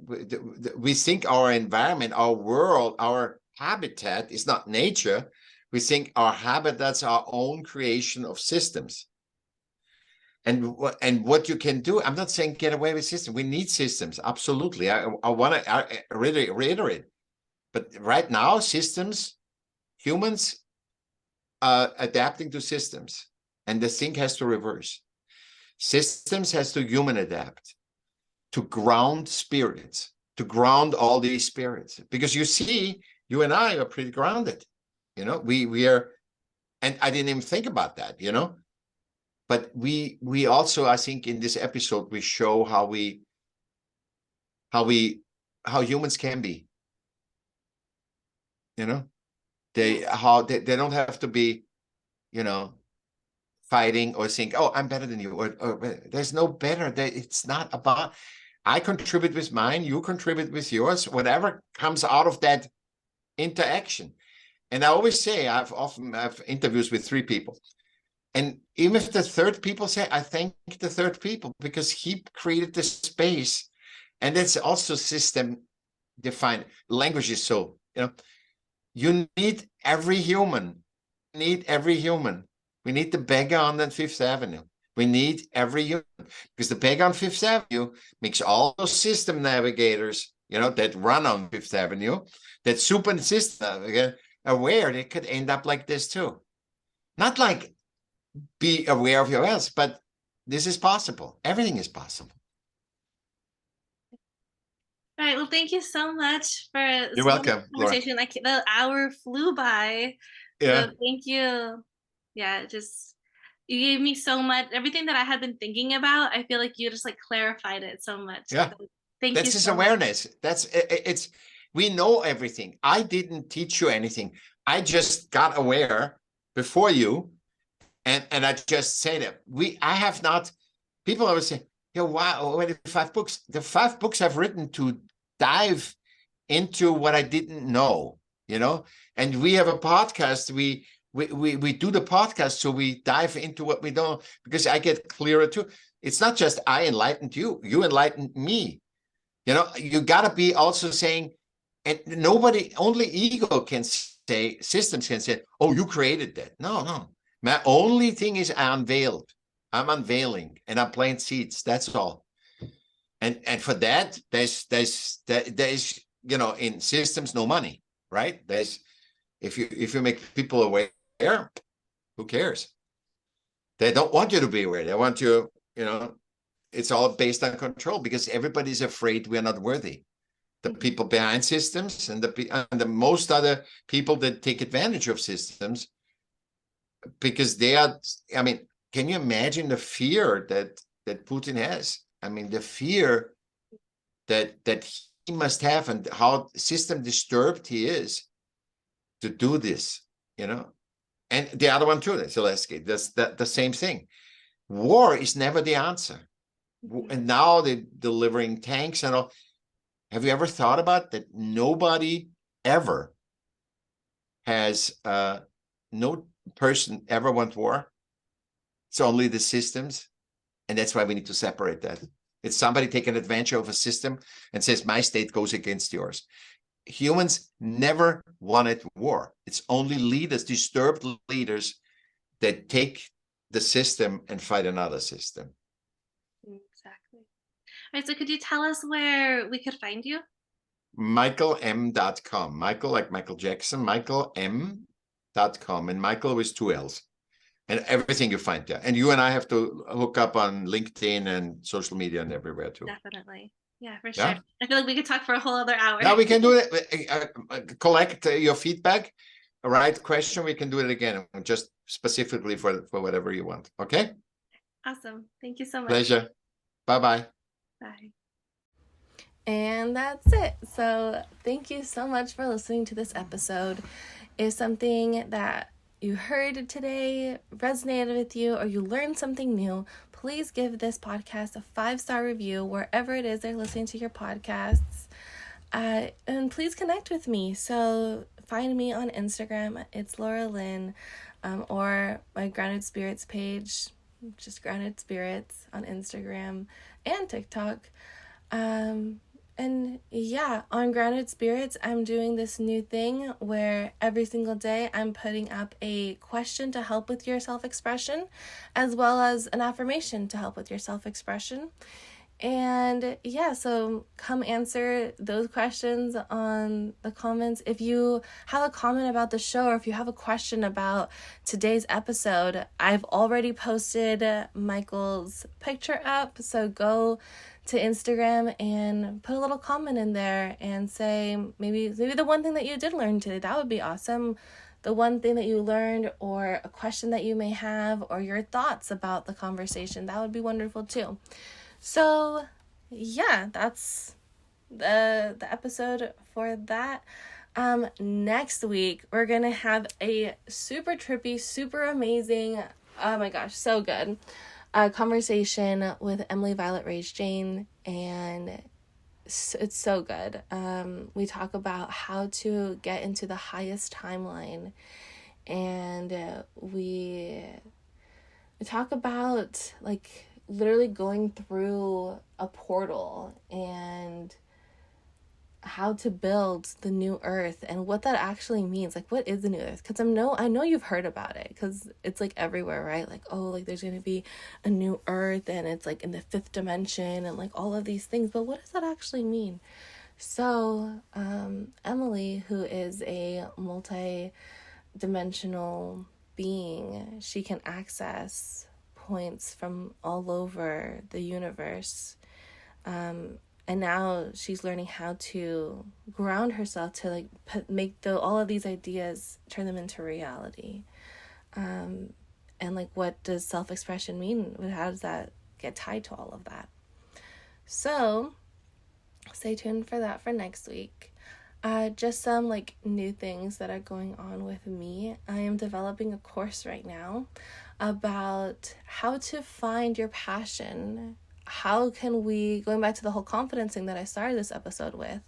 we think our environment, our world, our habitat is not nature. We think our habitat's our own creation of systems. And what you can do, I'm not saying get away with systems. We need systems, absolutely. I want to really reiterate. But right now, systems, humans adapting to systems, and the thing has to reverse. Systems has to human adapt to ground spirits, to ground all these spirits. Because you see, you and I are pretty grounded. We are, and I didn't even think about that, But we also, I think, in this episode, we show how humans can be. They don't have to be, fighting or think, oh, I'm better than you, or there's no better. It's not about, I contribute with mine, you contribute with yours, whatever comes out of that interaction. And I always say, I've interviews with 3 people. And even if the third people say, I thank the third people because he created the space. And that's also system defined. Language is so, you need every human. We need the beggar on the Fifth Avenue. We need every human, because the beggar on Fifth Avenue makes all those system navigators, that run on Fifth Avenue, that super system aware they could end up like this too. Not like be aware of your else, but this is possible. Everything is possible. All right. Well, thank you so much for You're welcome, conversation. Like the hour flew by. Yeah. So thank you. Yeah, you gave me so much. Everything that I had been thinking about, I feel like you just like clarified it so much. Yeah. So thank That's you. his So awareness. much. It's we know everything. I didn't teach you anything. I just got aware before you, and I just say that I have not. People always say, wow, the 5 books. The 5 books I've written to dive into what I didn't know, And we have a podcast. We do the podcast, so we dive into what we don't, because I get clearer too. It's not just I enlightened you, you enlightened me. You got to be also saying, and only ego can say, systems can say, oh, you created that. No. My only thing is I'm unveiling, and I'm planting seeds. That's all. And for that, there's in systems, no money, right? If you make people aware, who cares? They don't want you to be aware. They want you, it's all based on control, because everybody's afraid we're not worthy. The people behind systems and the most other people that take advantage of systems, because they are, can you imagine the fear that Putin has? The fear that he must have, and how system disturbed he is to do this, And the other one too, Zelensky, that's the same thing. War is never the answer. And now they're delivering tanks and all. Have you ever thought about that? Nobody ever has, no person ever want war. It's only the systems. And that's why we need to separate that. It's somebody taking advantage of a system and says, my state goes against yours. Humans never wanted war. It's only leaders, disturbed leaders, that take the system and fight another system. Exactly. All right, so could you tell us where we could find you? MichaellM.com. Michael, like Michael Jackson, MichaellM.com. And Michael with 2 L's. And everything you find there. And you and I have to hook up on LinkedIn and social media and everywhere too. Definitely. Yeah, for sure. I feel like we could talk for a whole other hour. Now we can do it. Collect your feedback. All right, question. We can do it again, just specifically for whatever you want. Okay. Awesome. Thank you so much. Pleasure. Bye-bye. Bye. And that's it. So thank you so much for listening to this episode. If something that you heard today resonated with you, or you learned something new, please give this podcast a 5-star review wherever it is they're listening to your podcasts. And please connect with me. So find me on Instagram. It's Laura Lynn, or my Grounded Spirits page, just Grounded Spirits on Instagram and TikTok. And yeah, on Grounded Spirits, I'm doing this new thing where every single day I'm putting up a question to help with your self-expression, as well as an affirmation to help with your self-expression. And yeah, so come answer those questions on the comments. If you have a comment about the show, or if you have a question about today's episode, I've already posted Michael's picture up. So go to Instagram and put a little comment in there and say maybe the one thing that you did learn today. That would be awesome. The one thing that you learned, or a question that you may have, or your thoughts about the conversation. That would be wonderful too. So yeah, that's the episode for that. Next week we're gonna have a super trippy, super amazing, oh my gosh, so good, conversation with Emily Violet Rage Jane, and it's so good. We talk about how to get into the highest timeline, and we talk about like literally going through a portal and how to build the new earth and what that actually means. Like, what is the new earth? Because I know you've heard about it, because it's like everywhere, right? Like, oh, like there's going to be a new earth and it's like in the 5th dimension and like all of these things, but what does that actually mean? So Emily, who is a multi-dimensional being, she can access points from all over the universe, and now she's learning how to ground herself to like make all of these ideas, turn them into reality, and like, what does self-expression mean? How does that get tied to all of that? So stay tuned for that for next week. Just some like new things that are going on with me. I am developing a course right now about how to find your passion. How can we, going back to the whole confidence thing that I started this episode with,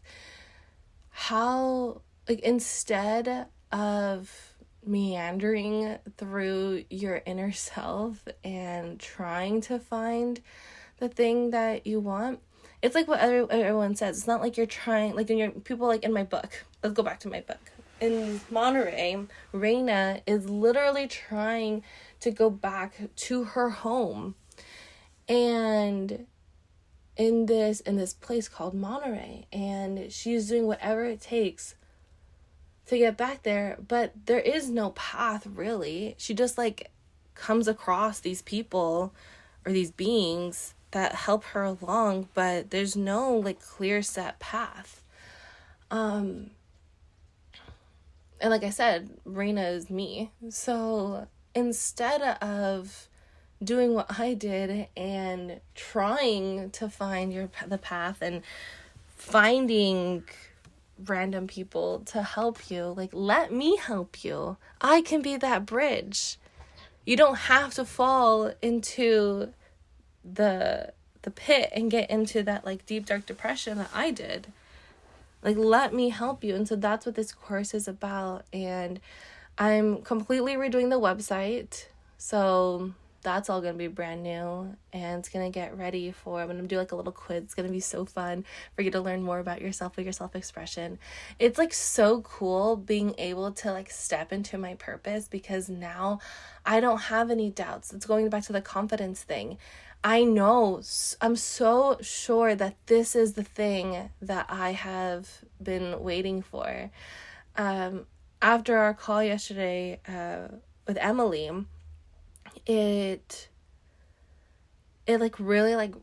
how, like, instead of meandering through your inner self and trying to find the thing that you want, it's like what everyone says. It's not like you're trying, like in your people, like in my book. Let's go back to my book. In Monterey, Reina is literally trying to go back to her home, and in this place called Monterey, and she's doing whatever it takes to get back there, but there is no path really. She just like comes across these people or these beings that help her along, but there's no like clear set path. And like I said, Reina is me. So instead of doing what I did and trying to find the path and finding random people to help you, like, let me help you. I can be that bridge. You don't have to fall into the pit and get into that like deep dark depression that I did. Like, let me help you. And so that's what this course is about. And I'm completely redoing the website, so that's all gonna be brand new, and it's gonna get ready for, I'm gonna do like a little quiz. It's gonna be so fun for you to learn more about yourself, with your self-expression. It's like so cool being able to like step into my purpose, because now I don't have any doubts. It's going back to the confidence thing. I know, I'm so sure that this is the thing that I have been waiting for. After our call yesterday with Emily, it like really like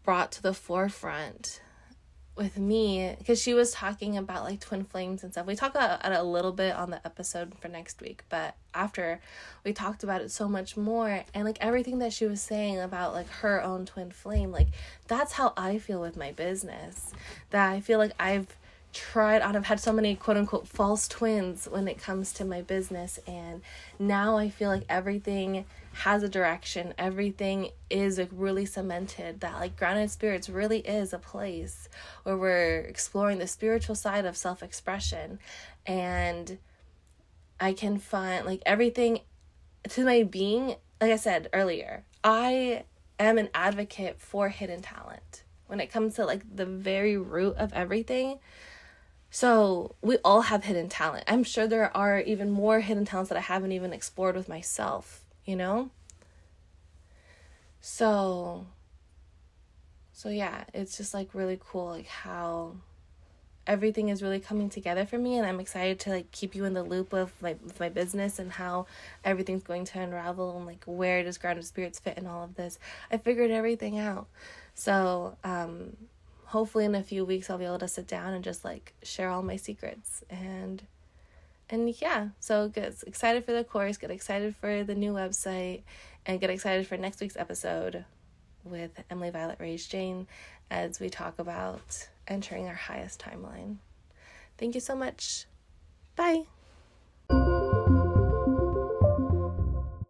brought to the forefront with me, because she was talking about like twin flames and stuff. We talked about it a little bit on the episode for next week, but after we talked about it so much more, and like everything that she was saying about like her own twin flame, like that's how I feel with my business. That I feel like I've had so many quote unquote false twins when it comes to my business, and now I feel like everything has a direction. Everything is like really cemented, that like Grounded Spirits really is a place where we're exploring the spiritual side of self-expression, and I can find like everything to my being. Like I said earlier, I am an advocate for hidden talent when it comes to like the very root of everything. So we all have hidden talent. I'm sure there are even more hidden talents that I haven't even explored with myself, you know? So So yeah, it's just like really cool, like how everything is really coming together for me, and I'm excited to like keep you in the loop of my business and how everything's going to unravel, and like where does grounded spirits fit in all of this. I figured everything out. So hopefully in a few weeks I'll be able to sit down and just like share all my secrets, and yeah, so get excited for the course, get excited for the new website, and get excited for next week's episode with Emily Violet Rage Jane as we talk about entering our highest timeline. Thank you so much. Bye.